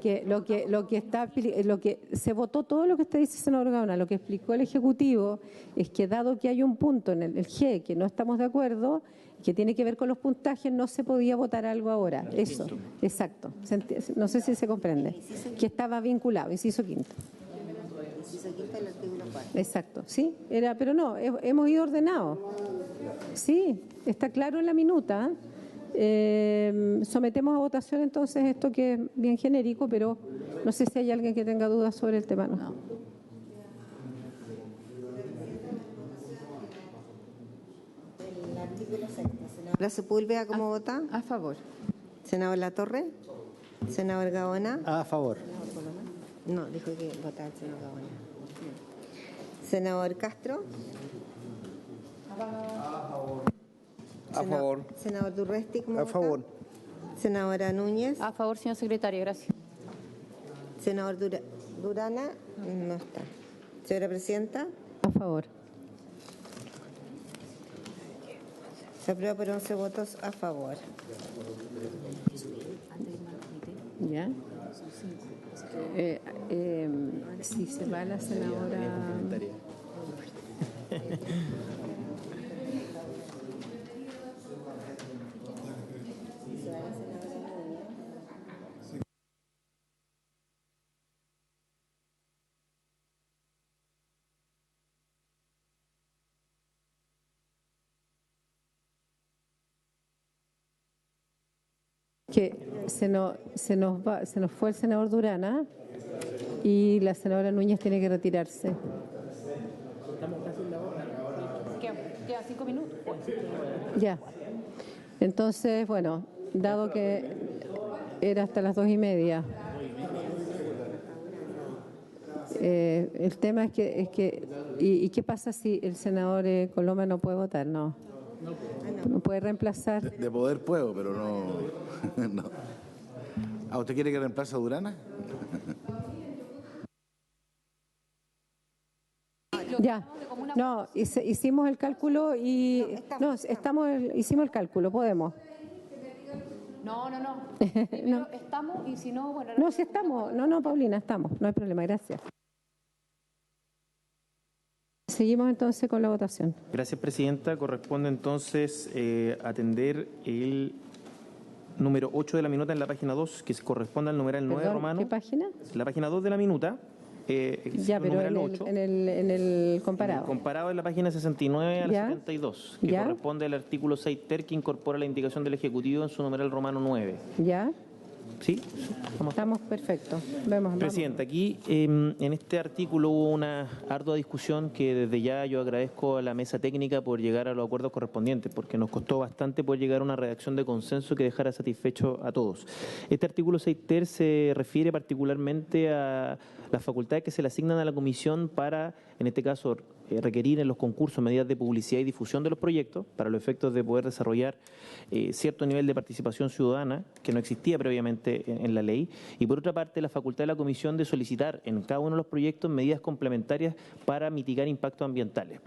que se votó, todo lo que usted dice, senador Gaona, lo que explicó el Ejecutivo es que dado que hay un punto en el G que no estamos de acuerdo, que tiene que ver con los puntajes, no se podía votar algo ahora. Eso, exacto. No sé si se comprende. Que estaba vinculado, inciso quinto. Inciso quinto del artículo 4. Exacto, sí, pero no, hemos ido ordenados. Sí, está claro en la minuta. Sometemos a votación entonces esto que es bien genérico, pero no sé si hay alguien que tenga dudas sobre el tema. No. El artículo 6. Senadora Sepúlveda, ¿cómo vota? A favor. Senador Latorre. Senador Gaona. A favor. No, dijo que votaba el senador Gaona. Senador Castro. A favor. Senador Durresti, ¿cómo A vota? favor. Senadora Núñez. A favor, señora secretaria, gracias. Senador Durana, no está. Señora Presidenta. A favor. Se aprueba por 11 votos a favor. ¿Ya? Si se va la senadora... que se nos fue el senador Durana y la senadora Núñez tiene que retirarse. Quedan 5 minutos. Ya. Entonces, bueno, dado que era hasta las 2:30, el tema es que ¿y qué pasa si el senador Coloma no puede votar? No puede reemplazar. De poder puedo, pero no. No. ¿A usted quiere que reemplace a Durana? Ya, no, hicimos el cálculo y hicimos el cálculo, podemos. No. No. Estamos y si no, bueno. No, sí estamos. No, Paulina, estamos. No hay problema, gracias. Seguimos entonces con la votación. Gracias, Presidenta. Corresponde entonces atender el número 8 de la minuta en la página 2, que corresponde al numeral 9 romano. ¿Qué página? La página 2 de la minuta. Ya, pero en el comparado. El comparado en la página 69 a la 72, que ¿Ya? corresponde al artículo 6 ter, que incorpora la indicación del Ejecutivo en su numeral romano 9. ¿Ya? ¿Sí? Estamos perfectos. Vamos. Presidenta, aquí en este artículo hubo una ardua discusión que desde ya yo agradezco a la mesa técnica por llegar a los acuerdos correspondientes, porque nos costó bastante poder llegar a una redacción de consenso que dejara satisfecho a todos. Este artículo 6 ter se refiere particularmente a las facultades que se le asignan a la comisión para, en este caso, requerir en los concursos medidas de publicidad y difusión de los proyectos para los efectos de poder desarrollar cierto nivel de participación ciudadana que no existía previamente en la ley, y por otra parte la facultad de la comisión de solicitar en cada uno de los proyectos medidas complementarias para mitigar impactos ambientales.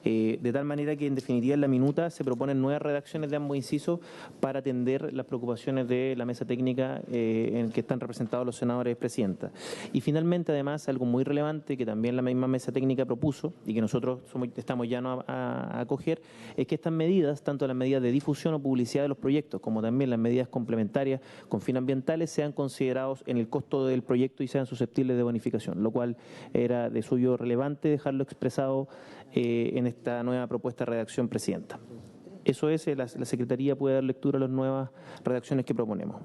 De tal manera que en definitiva en la minuta se proponen nuevas redacciones de ambos incisos para atender las preocupaciones de la mesa técnica en que están representados los senadores, presidenta. Y finalmente, además, algo muy relevante que también la misma mesa técnica propuso y que nosotros estamos ya a acoger, es que estas medidas, tanto las medidas de difusión o publicidad de los proyectos como también las medidas complementarias con fines ambientales, sean considerados en el costo del proyecto y sean susceptibles de bonificación, lo cual era de suyo relevante dejarlo expresado en esta nueva propuesta de redacción, presidenta. Eso es, la Secretaría puede dar lectura a las nuevas redacciones que proponemos.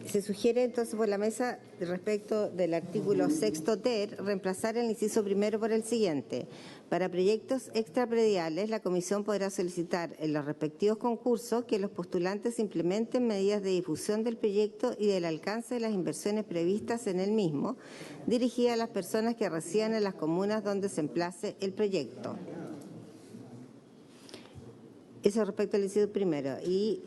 Se sugiere entonces por la mesa respecto del artículo 6 ter reemplazar el inciso primero por el siguiente. Para proyectos extraprediales, la comisión podrá solicitar en los respectivos concursos que los postulantes implementen medidas de difusión del proyecto y del alcance de las inversiones previstas en el mismo, dirigidas a las personas que residan en las comunas donde se emplace el proyecto. Eso respecto al inciso primero. Y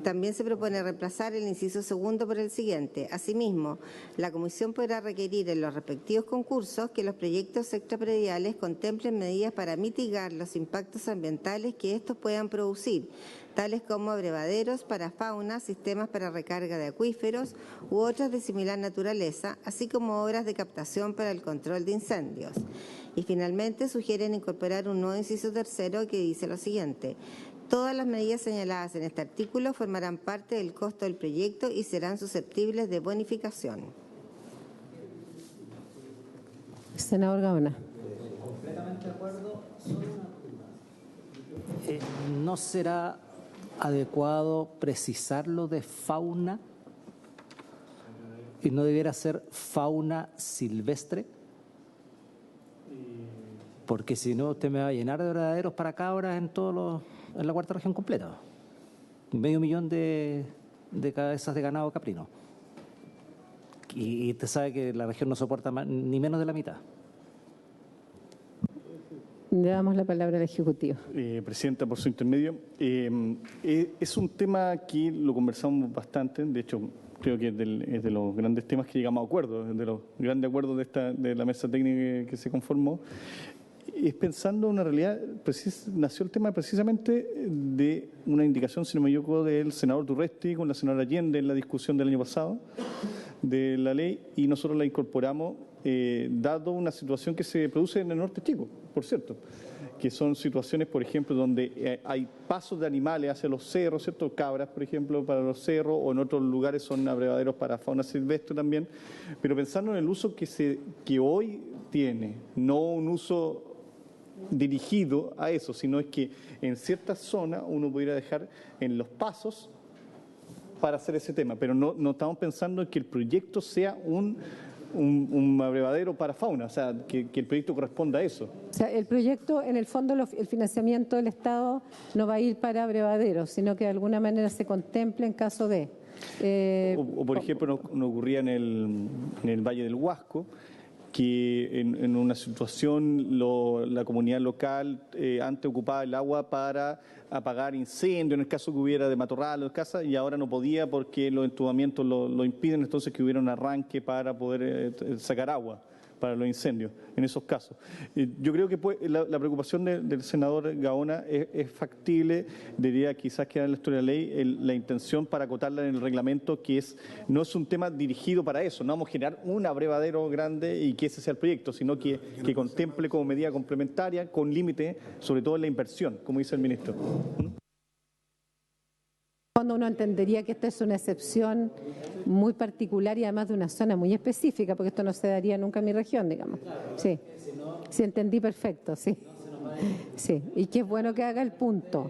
también se propone reemplazar el inciso segundo por el siguiente. Asimismo, la comisión podrá requerir en los respectivos concursos que los proyectos extraprediales contemplen medidas para mitigar los impactos ambientales que estos puedan producir, tales como abrevaderos para fauna, sistemas para recarga de acuíferos u otras de similar naturaleza, así como obras de captación para el control de incendios. Y finalmente sugieren incorporar un nuevo inciso tercero que dice lo siguiente. Todas las medidas señaladas en este artículo formarán parte del costo del proyecto y serán susceptibles de bonificación. Senador Gaona. Completamente de acuerdo. ¿No será adecuado precisarlo de fauna y no debiera ser fauna silvestre? Porque si no, usted me va a llenar de verdaderos para cabras en la cuarta región completa. 500.000 de cabezas de ganado caprino. Y usted sabe que la región no soporta ni menos de la mitad. Le damos la palabra al Ejecutivo. Presidenta, por su intermedio. Es un tema que lo conversamos bastante, de hecho creo que es de los grandes temas que llegamos a acuerdo, de los grandes acuerdos de la mesa técnica que se conformó. Es pensando en una realidad, nació el tema precisamente de una indicación, si no me equivoco, del senador Durresti con la senadora Allende en la discusión del año pasado de la ley, y nosotros la incorporamos dado una situación que se produce en el norte chico, por cierto, que son situaciones, por ejemplo, donde hay pasos de animales hacia los cerros, ¿cierto? Cabras, por ejemplo, para los cerros, o en otros lugares son abrevaderos para fauna silvestre también, pero pensando en el uso que hoy tiene, no un uso dirigido a eso, sino es que en ciertas zonas uno pudiera dejar en los pasos para hacer ese tema, pero no estamos pensando en que el proyecto sea un abrevadero para fauna, o sea, que el proyecto corresponda a eso. O sea, el proyecto, en el fondo, el financiamiento del Estado no va a ir para abrevaderos, sino que de alguna manera se contemple en caso de... o por ejemplo, nos ocurría en el Valle del Huasco, que en una situación la comunidad local antes ocupaba el agua para apagar incendios, en el caso que hubiera de matorral o casa, y ahora no podía porque los entubamientos lo impiden, entonces que hubiera un arranque para poder sacar agua para los incendios, en esos casos. Yo creo que la preocupación del senador Gaona es factible, debería quizás quedar en la historia de la ley la intención para acotarla en el reglamento, que no es un tema dirigido para eso, no vamos a generar un abrevadero grande y que ese sea el proyecto, sino que contemple como medida complementaria, con límite, sobre todo en la inversión, como dice el ministro. Cuando uno entendería que esta es una excepción muy particular y además de una zona muy específica, porque esto no se daría nunca en mi región, digamos. Sí, sí, entendí perfecto, sí. Sí, y qué bueno que haga el punto.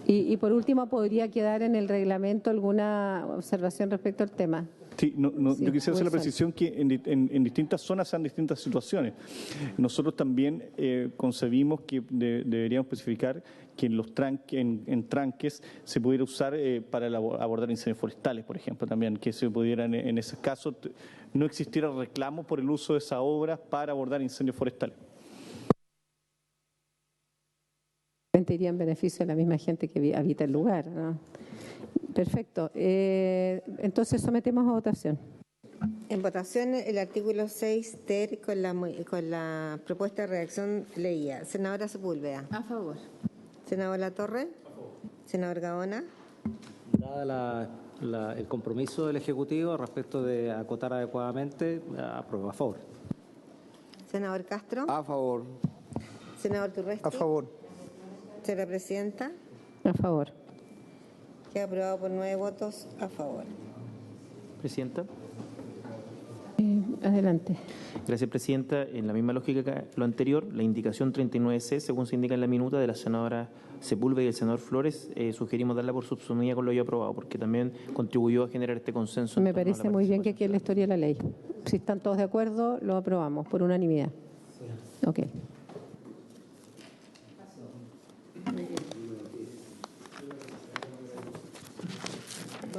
Y por último, ¿podría quedar en el reglamento alguna observación respecto al tema? Sí, Sí, yo quisiera hacer la Wilson. precisión que en distintas zonas se dan distintas situaciones. Nosotros también concebimos que deberíamos especificar que en tranques se pudiera usar para abordar incendios forestales, por ejemplo, también, que se pudiera en ese caso no existiera reclamo por el uso de esas obras para abordar incendios forestales. Iría en beneficio de la misma gente que habita el lugar, ¿no? Perfecto. Entonces sometemos a votación. En votación el artículo 6 ter con la propuesta de redacción leía. Senadora Sepúlveda. A favor. Senador Latorre. Senador Gaona. Dada el compromiso del Ejecutivo respecto de acotar adecuadamente, apruebo a favor. Senador Castro. A favor. Senador Turresti. A favor. Señora Presidenta. A favor. Queda aprobado por 9 votos a favor. Presidenta. Adelante. Gracias, Presidenta. En la misma lógica que lo anterior, la indicación 39C, según se indica en la minuta de la senadora Sepúlveda y el senador Flores, sugerimos darla por subsumida con lo ya aprobado, porque también contribuyó a generar este consenso. Me parece muy bien que quede en la historia de la ley. Si están todos de acuerdo, lo aprobamos por unanimidad. Ok.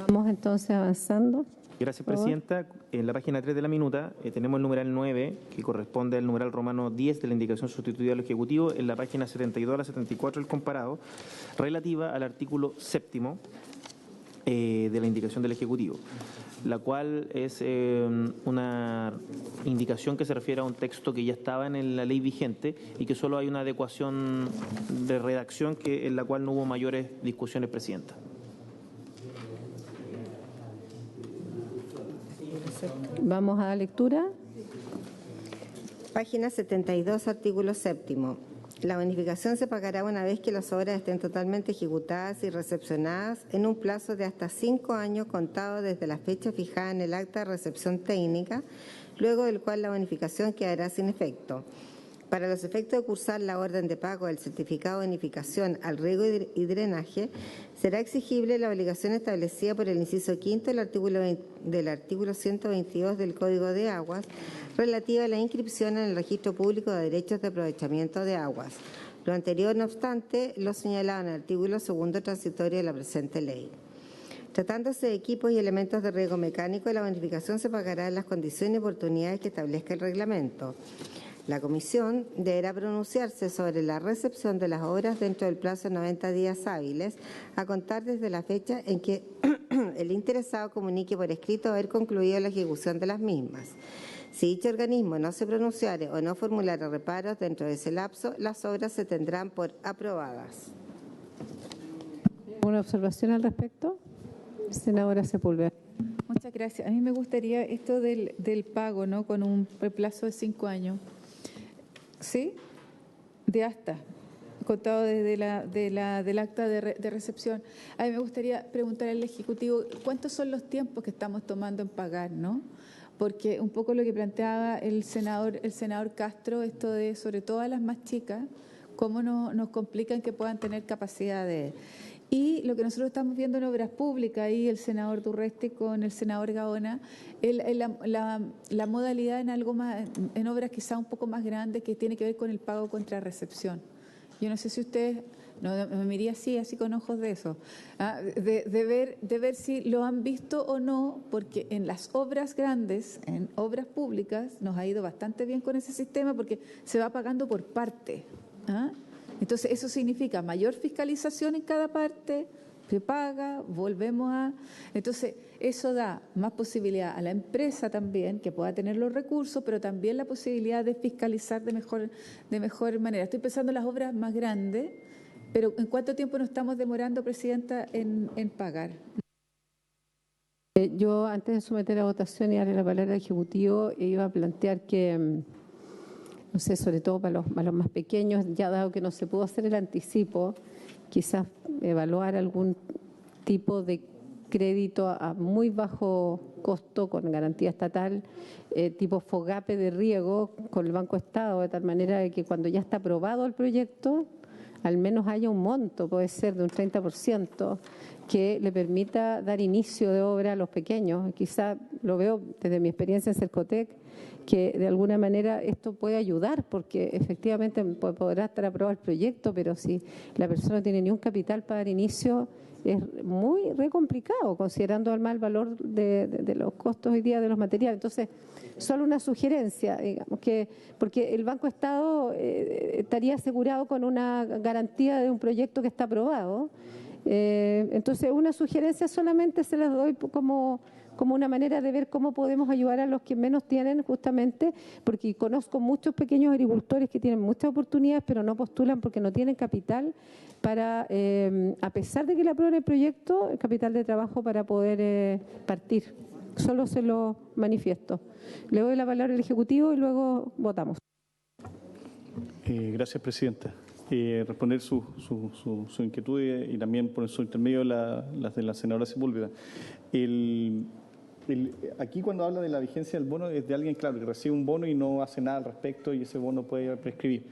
Vamos entonces avanzando. Gracias, por favor. Presidenta. En la página 3 de la minuta tenemos el numeral 9, que corresponde al numeral romano 10 de la indicación sustituida del Ejecutivo, en la página 72 a la 74 del comparado, relativa al artículo 7º de la indicación del Ejecutivo, la cual es una indicación que se refiere a un texto que ya estaba en la ley vigente y que solo hay una adecuación de redacción en la cual no hubo mayores discusiones, Presidenta. Vamos a la lectura. Página 72, artículo 7º. La bonificación se pagará una vez que las obras estén totalmente ejecutadas y recepcionadas en un plazo de hasta 5 años contado desde la fecha fijada en el acta de recepción técnica, luego del cual la bonificación quedará sin efecto. Para los efectos de cursar la orden de pago del certificado de bonificación al riego y drenaje, será exigible la obligación establecida por el inciso quinto del artículo 122 del Código de Aguas, relativa a la inscripción en el Registro Público de Derechos de Aprovechamiento de Aguas. Lo anterior, no obstante, lo señalado en el artículo segundo transitorio de la presente ley. Tratándose de equipos y elementos de riego mecánico, la bonificación se pagará en las condiciones y oportunidades que establezca el reglamento. La Comisión deberá pronunciarse sobre la recepción de las obras dentro del plazo de 90 días hábiles, a contar desde la fecha en que el interesado comunique por escrito haber concluido la ejecución de las mismas. Si dicho organismo no se pronunciare o no formulare reparos dentro de ese lapso, las obras se tendrán por aprobadas. ¿Una observación al respecto? Senadora Sepúlveda. Muchas gracias. A mí me gustaría esto del pago, ¿no? Con un plazo de 5 años. ¿Sí? De hasta, contado desde del acta de recepción. A mí me gustaría preguntar al Ejecutivo cuántos son los tiempos que estamos tomando en pagar, ¿no? Porque un poco lo que planteaba el senador Castro, esto de sobre todo a las más chicas, cómo nos complican que puedan tener capacidad de... Y lo que nosotros estamos viendo en obras públicas, ahí el senador Turresti con el senador Gaona, la modalidad en algo más, en obras quizá un poco más grandes que tiene que ver con el pago contra recepción. Yo no sé si ustedes, no, me miraría así con ojos de eso, de ver si lo han visto o no, porque en las obras grandes, en obras públicas, nos ha ido bastante bien con ese sistema porque se va pagando por parte. Entonces, eso significa mayor fiscalización en cada parte, se paga, volvemos a... Entonces, eso da más posibilidad a la empresa también, que pueda tener los recursos, pero también la posibilidad de fiscalizar de mejor manera. Estoy pensando en las obras más grandes, pero ¿en cuánto tiempo nos estamos demorando, Presidenta, en pagar? Yo, antes de someter a votación y darle la palabra al Ejecutivo, iba a plantear que... no sé, sobre todo para los más pequeños, ya dado que no se pudo hacer el anticipo, quizás evaluar algún tipo de crédito a muy bajo costo con garantía estatal, tipo FOGAPE de riego con el Banco Estado, de tal manera de que cuando ya está aprobado el proyecto, al menos haya un monto, puede ser de un 30%, que le permita dar inicio de obra a los pequeños. Quizá lo veo desde mi experiencia en Cercotec, que de alguna manera esto puede ayudar, porque efectivamente podrá estar aprobado el proyecto, pero si la persona no tiene ni un capital para dar inicio, es muy re complicado, considerando el mal valor de los costos hoy día de los materiales. Entonces, solo una sugerencia, digamos, que porque el Banco Estado estaría asegurado con una garantía de un proyecto que está aprobado. Entonces, una sugerencia solamente se las doy como una manera de ver cómo podemos ayudar a los que menos tienen, justamente, porque conozco muchos pequeños agricultores que tienen muchas oportunidades, pero no postulan porque no tienen capital para, a pesar de que le aprueben el proyecto, el capital de trabajo para poder partir. Solo se lo manifiesto. Le doy la palabra al Ejecutivo y luego votamos. Gracias, Presidenta. Responder su inquietud y también por su intermedio las de la senadora Sepúlveda. Aquí cuando habla de la vigencia del bono es de alguien, claro, que recibe un bono y no hace nada al respecto y ese bono puede prescribir.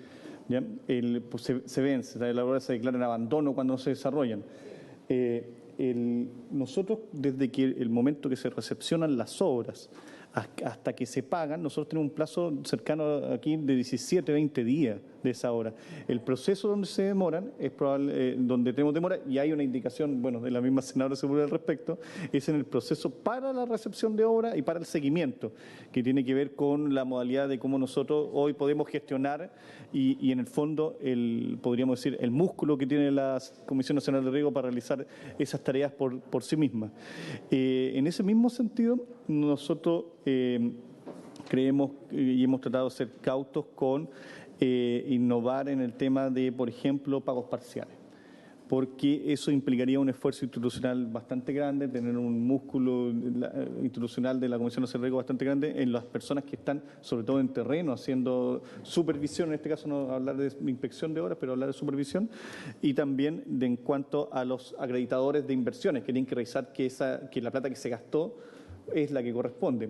¿Ya? Pues se vence, la obra se declara en abandono cuando no se desarrollan. Nosotros, desde que el momento que se recepcionan las obras hasta que se pagan, nosotros tenemos un plazo cercano aquí de 17, 20 días de esa obra. El proceso donde se demoran es probable, donde tenemos demora, y hay una indicación, bueno, de la misma senadora Segura al respecto, es en el proceso para la recepción de obra y para el seguimiento, que tiene que ver con la modalidad de cómo nosotros hoy podemos gestionar y en el fondo, podríamos decir, el músculo que tiene la Comisión Nacional de Riego para realizar esas tareas por sí misma. En ese mismo sentido, nosotros creemos y hemos tratado de ser cautos con innovar en el tema de, por ejemplo, pagos parciales, porque eso implicaría un esfuerzo institucional bastante grande, tener un músculo institucional de la Comisión Nacional de Riego bastante grande en las personas que están, sobre todo en terreno, haciendo supervisión, en este caso no hablar de inspección de obras, pero hablar de supervisión, y también en cuanto a los acreditadores de inversiones, que tienen que revisar que la plata que se gastó es la que corresponde,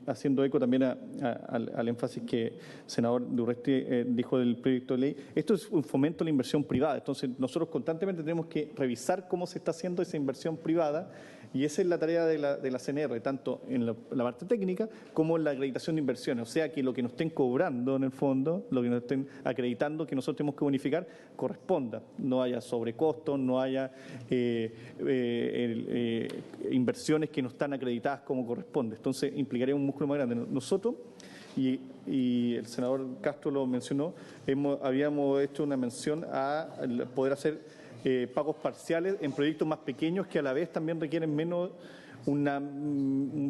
haciendo eco también al énfasis que el senador Durresti dijo del proyecto de ley. Esto es un fomento a la inversión privada, entonces nosotros constantemente tenemos que revisar cómo se está haciendo esa inversión privada y esa es la tarea de la CNR, tanto en la parte técnica como en la acreditación de inversiones, o sea que lo que nos estén cobrando en el fondo, lo que nos estén acreditando que nosotros tenemos que bonificar, corresponda, no haya sobrecostos, no haya inversiones que no están acreditadas como corresponde. Entonces, implicaría un músculo más grande. Nosotros, y el senador Castro lo mencionó, habíamos hecho una mención a poder hacer pagos parciales en proyectos más pequeños que a la vez también requieren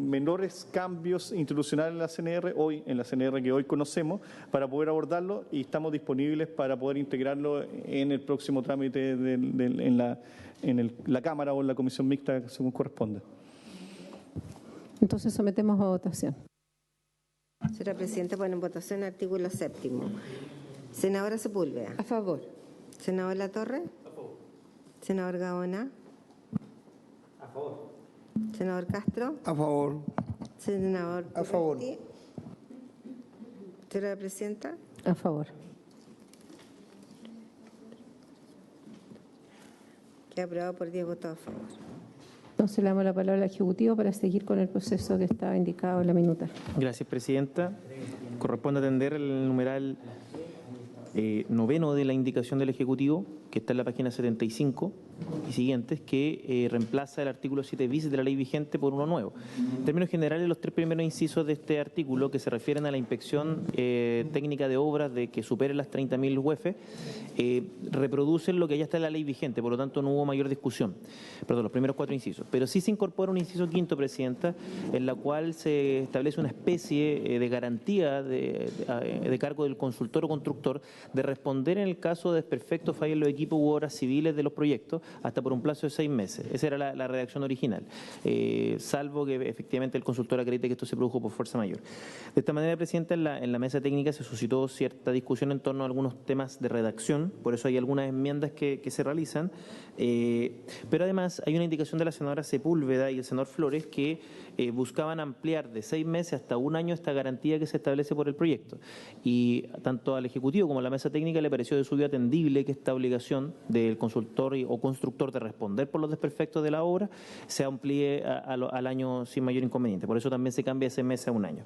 menores cambios institucionales en la CNR que hoy conocemos, para poder abordarlo y estamos disponibles para poder integrarlo en el próximo trámite en la Cámara o en la Comisión Mixta según corresponda. Entonces sometemos a votación. Señora Presidenta, pone en votación el artículo 7º. Senadora Sepúlveda. A favor. Senador Latorre. A favor. Senador Gaona. A favor. Senador Castro. A favor. Senador A favor. Señora Presidenta. A favor. Queda aprobado por 10 votos a favor. Entonces le damos la palabra al Ejecutivo para seguir con el proceso que estaba indicado en la minuta. Gracias, Presidenta. Corresponde atender el numeral 9 de la indicación del Ejecutivo, que está en la página 75 y siguientes, que reemplaza el artículo 7 bis de la ley vigente por uno nuevo. En términos generales, los tres primeros incisos de este artículo, que se refieren a la inspección técnica de obras de que superen las 30.000 UF, reproducen lo que ya está en la ley vigente, por lo tanto no hubo mayor discusión. Perdón, los primeros cuatro incisos. Pero sí se incorpora un inciso quinto, Presidenta, en la cual se establece una especie de garantía de cargo del consultor o constructor de responder en el caso de desperfectos, fallos en los equipos u obras civiles de los proyectos hasta por un plazo de 6 meses. Esa era la redacción original, salvo que efectivamente el consultor acredite que esto se produjo por fuerza mayor. De esta manera, Presidenta, en la mesa técnica se suscitó cierta discusión en torno a algunos temas de redacción, por eso hay algunas enmiendas que se realizan, pero además hay una indicación de la senadora Sepúlveda y el senador Flores que buscaban ampliar de 6 meses hasta 1 año esta garantía que se establece por el proyecto. Y tanto al Ejecutivo como a la mesa técnica le pareció de suyo atendible que esta obligación del consultor o constructor de responder por los desperfectos de la obra se amplíe al año sin mayor inconveniente. Por eso también se cambia ese mes a 1 año.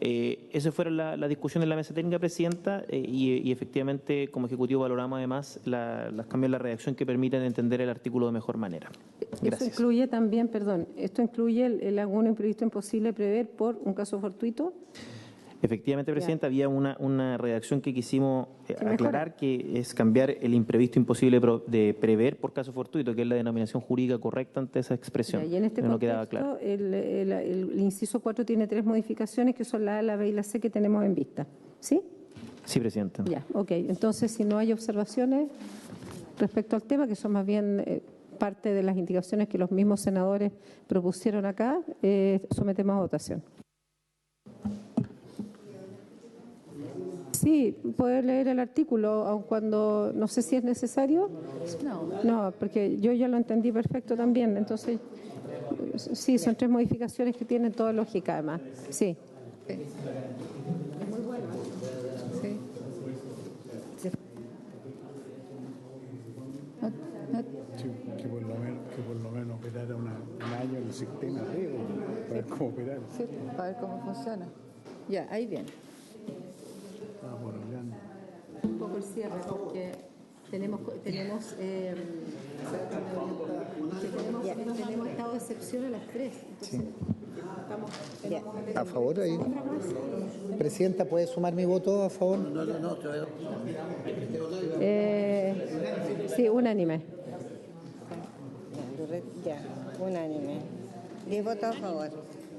Esa fue la discusión en la mesa técnica, Presidenta, y efectivamente como Ejecutivo valoramos además los cambios en la redacción que permiten entender el artículo de mejor manera. Gracias. Esto incluye también, esto incluye el algún imprevisto imposible prever por un caso fortuito. Efectivamente, Presidenta, había una redacción que quisimos aclarar, que es cambiar el imprevisto imposible de prever por caso fortuito, que es la denominación jurídica correcta ante esa expresión. Ya, y en este no contexto, quedaba claro. el inciso 4 tiene 3 modificaciones, que son la A, la B y la C, que tenemos en vista. ¿Sí? Sí, Presidenta. Ya, ok. Entonces, si no hay observaciones respecto al tema, que son más bien parte de las indicaciones que los mismos senadores propusieron acá, sometemos a votación. Sí, poder leer el artículo, aun cuando no sé si es necesario. No, porque yo ya lo entendí perfecto también. Entonces, sí, son 3 modificaciones que tienen toda lógica, además. Sí. Es muy bueno. Sí. Sí, que por lo menos operara un año el sistema para ver cómo operar. Sí, para ver cómo funciona. Ya, ahí viene. Un poco el cierre, porque tenemos estado de excepción a las 3. Entonces, ¿A favor ahí? Presidenta, ¿puede sumar mi voto a favor? No. Sí, unánime. Ya, unánime. 10 votos a favor.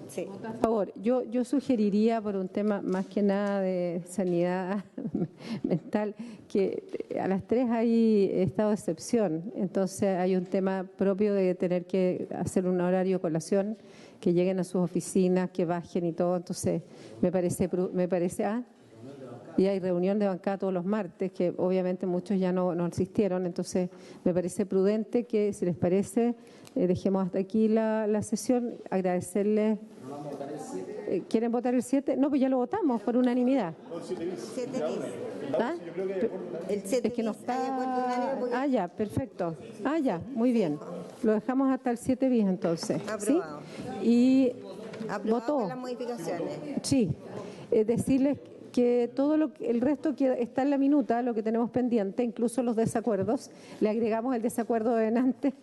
Sí. A favor. Yo sugeriría, por un tema más que nada de sanidad mental, que a las 3 hay estado de excepción. Entonces hay un tema propio de tener que hacer un horario de colación, que lleguen a sus oficinas, que bajen y todo. Entonces me parece y hay reunión de bancada todos los martes, que obviamente muchos ya no asistieron. Entonces me parece prudente que, si les parece, dejemos hasta aquí la sesión. Agradecerles. ¿Quieren votar el 7? No, pues ya lo votamos por unanimidad. ¿Ah? El 7 es que no está. Ya, perfecto. Ya, muy bien. Lo dejamos hasta el 7 bis entonces. Aprobado. ¿Sí? Y aprobado votó. con las modificaciones. Sí. Decirles que todo el resto que está en la minuta, lo que tenemos pendiente, incluso los desacuerdos, le agregamos el desacuerdo de antes,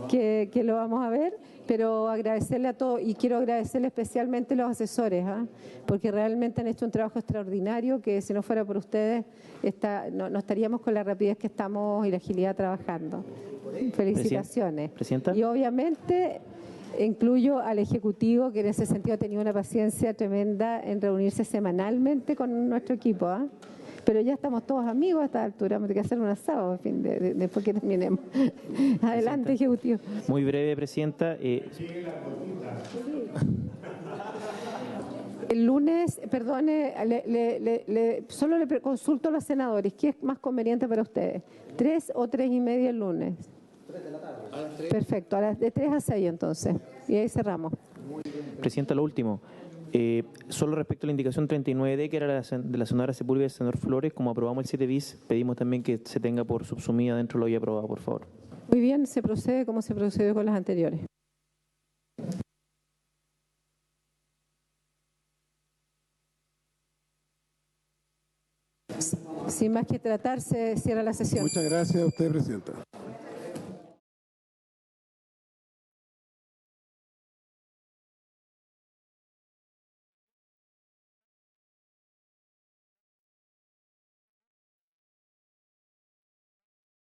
que lo vamos a ver, pero agradecerle a todos, y quiero agradecerle especialmente a los asesores, porque realmente han hecho un trabajo extraordinario, que si no fuera por ustedes no estaríamos con la rapidez que estamos y la agilidad trabajando. Felicitaciones. Presidenta. Y obviamente incluyo al Ejecutivo, que en ese sentido ha tenido una paciencia tremenda en reunirse semanalmente con nuestro equipo. Pero ya estamos todos amigos a esta altura, vamos a tener que hacer un asado, en fin, después que terminemos. Adelante, Ejecutivo. Muy breve, Presidenta. El lunes, perdone, solo le consulto a los senadores, ¿qué es más conveniente para ustedes? ¿3 o 3:30 el lunes? 3 de la tarde. Perfecto, de 3 a 6 entonces, y ahí cerramos. Presidenta, lo último. Solo respecto a la indicación 39D, que era de la senadora Sepúlveda y el senador Flores, como aprobamos el 7 bis, pedimos también que se tenga por subsumida dentro de lo ya aprobado, por favor. Muy bien, se procede como se procedió con las anteriores. Sin más que tratar, se cierra la sesión. Muchas gracias a usted, Presidenta.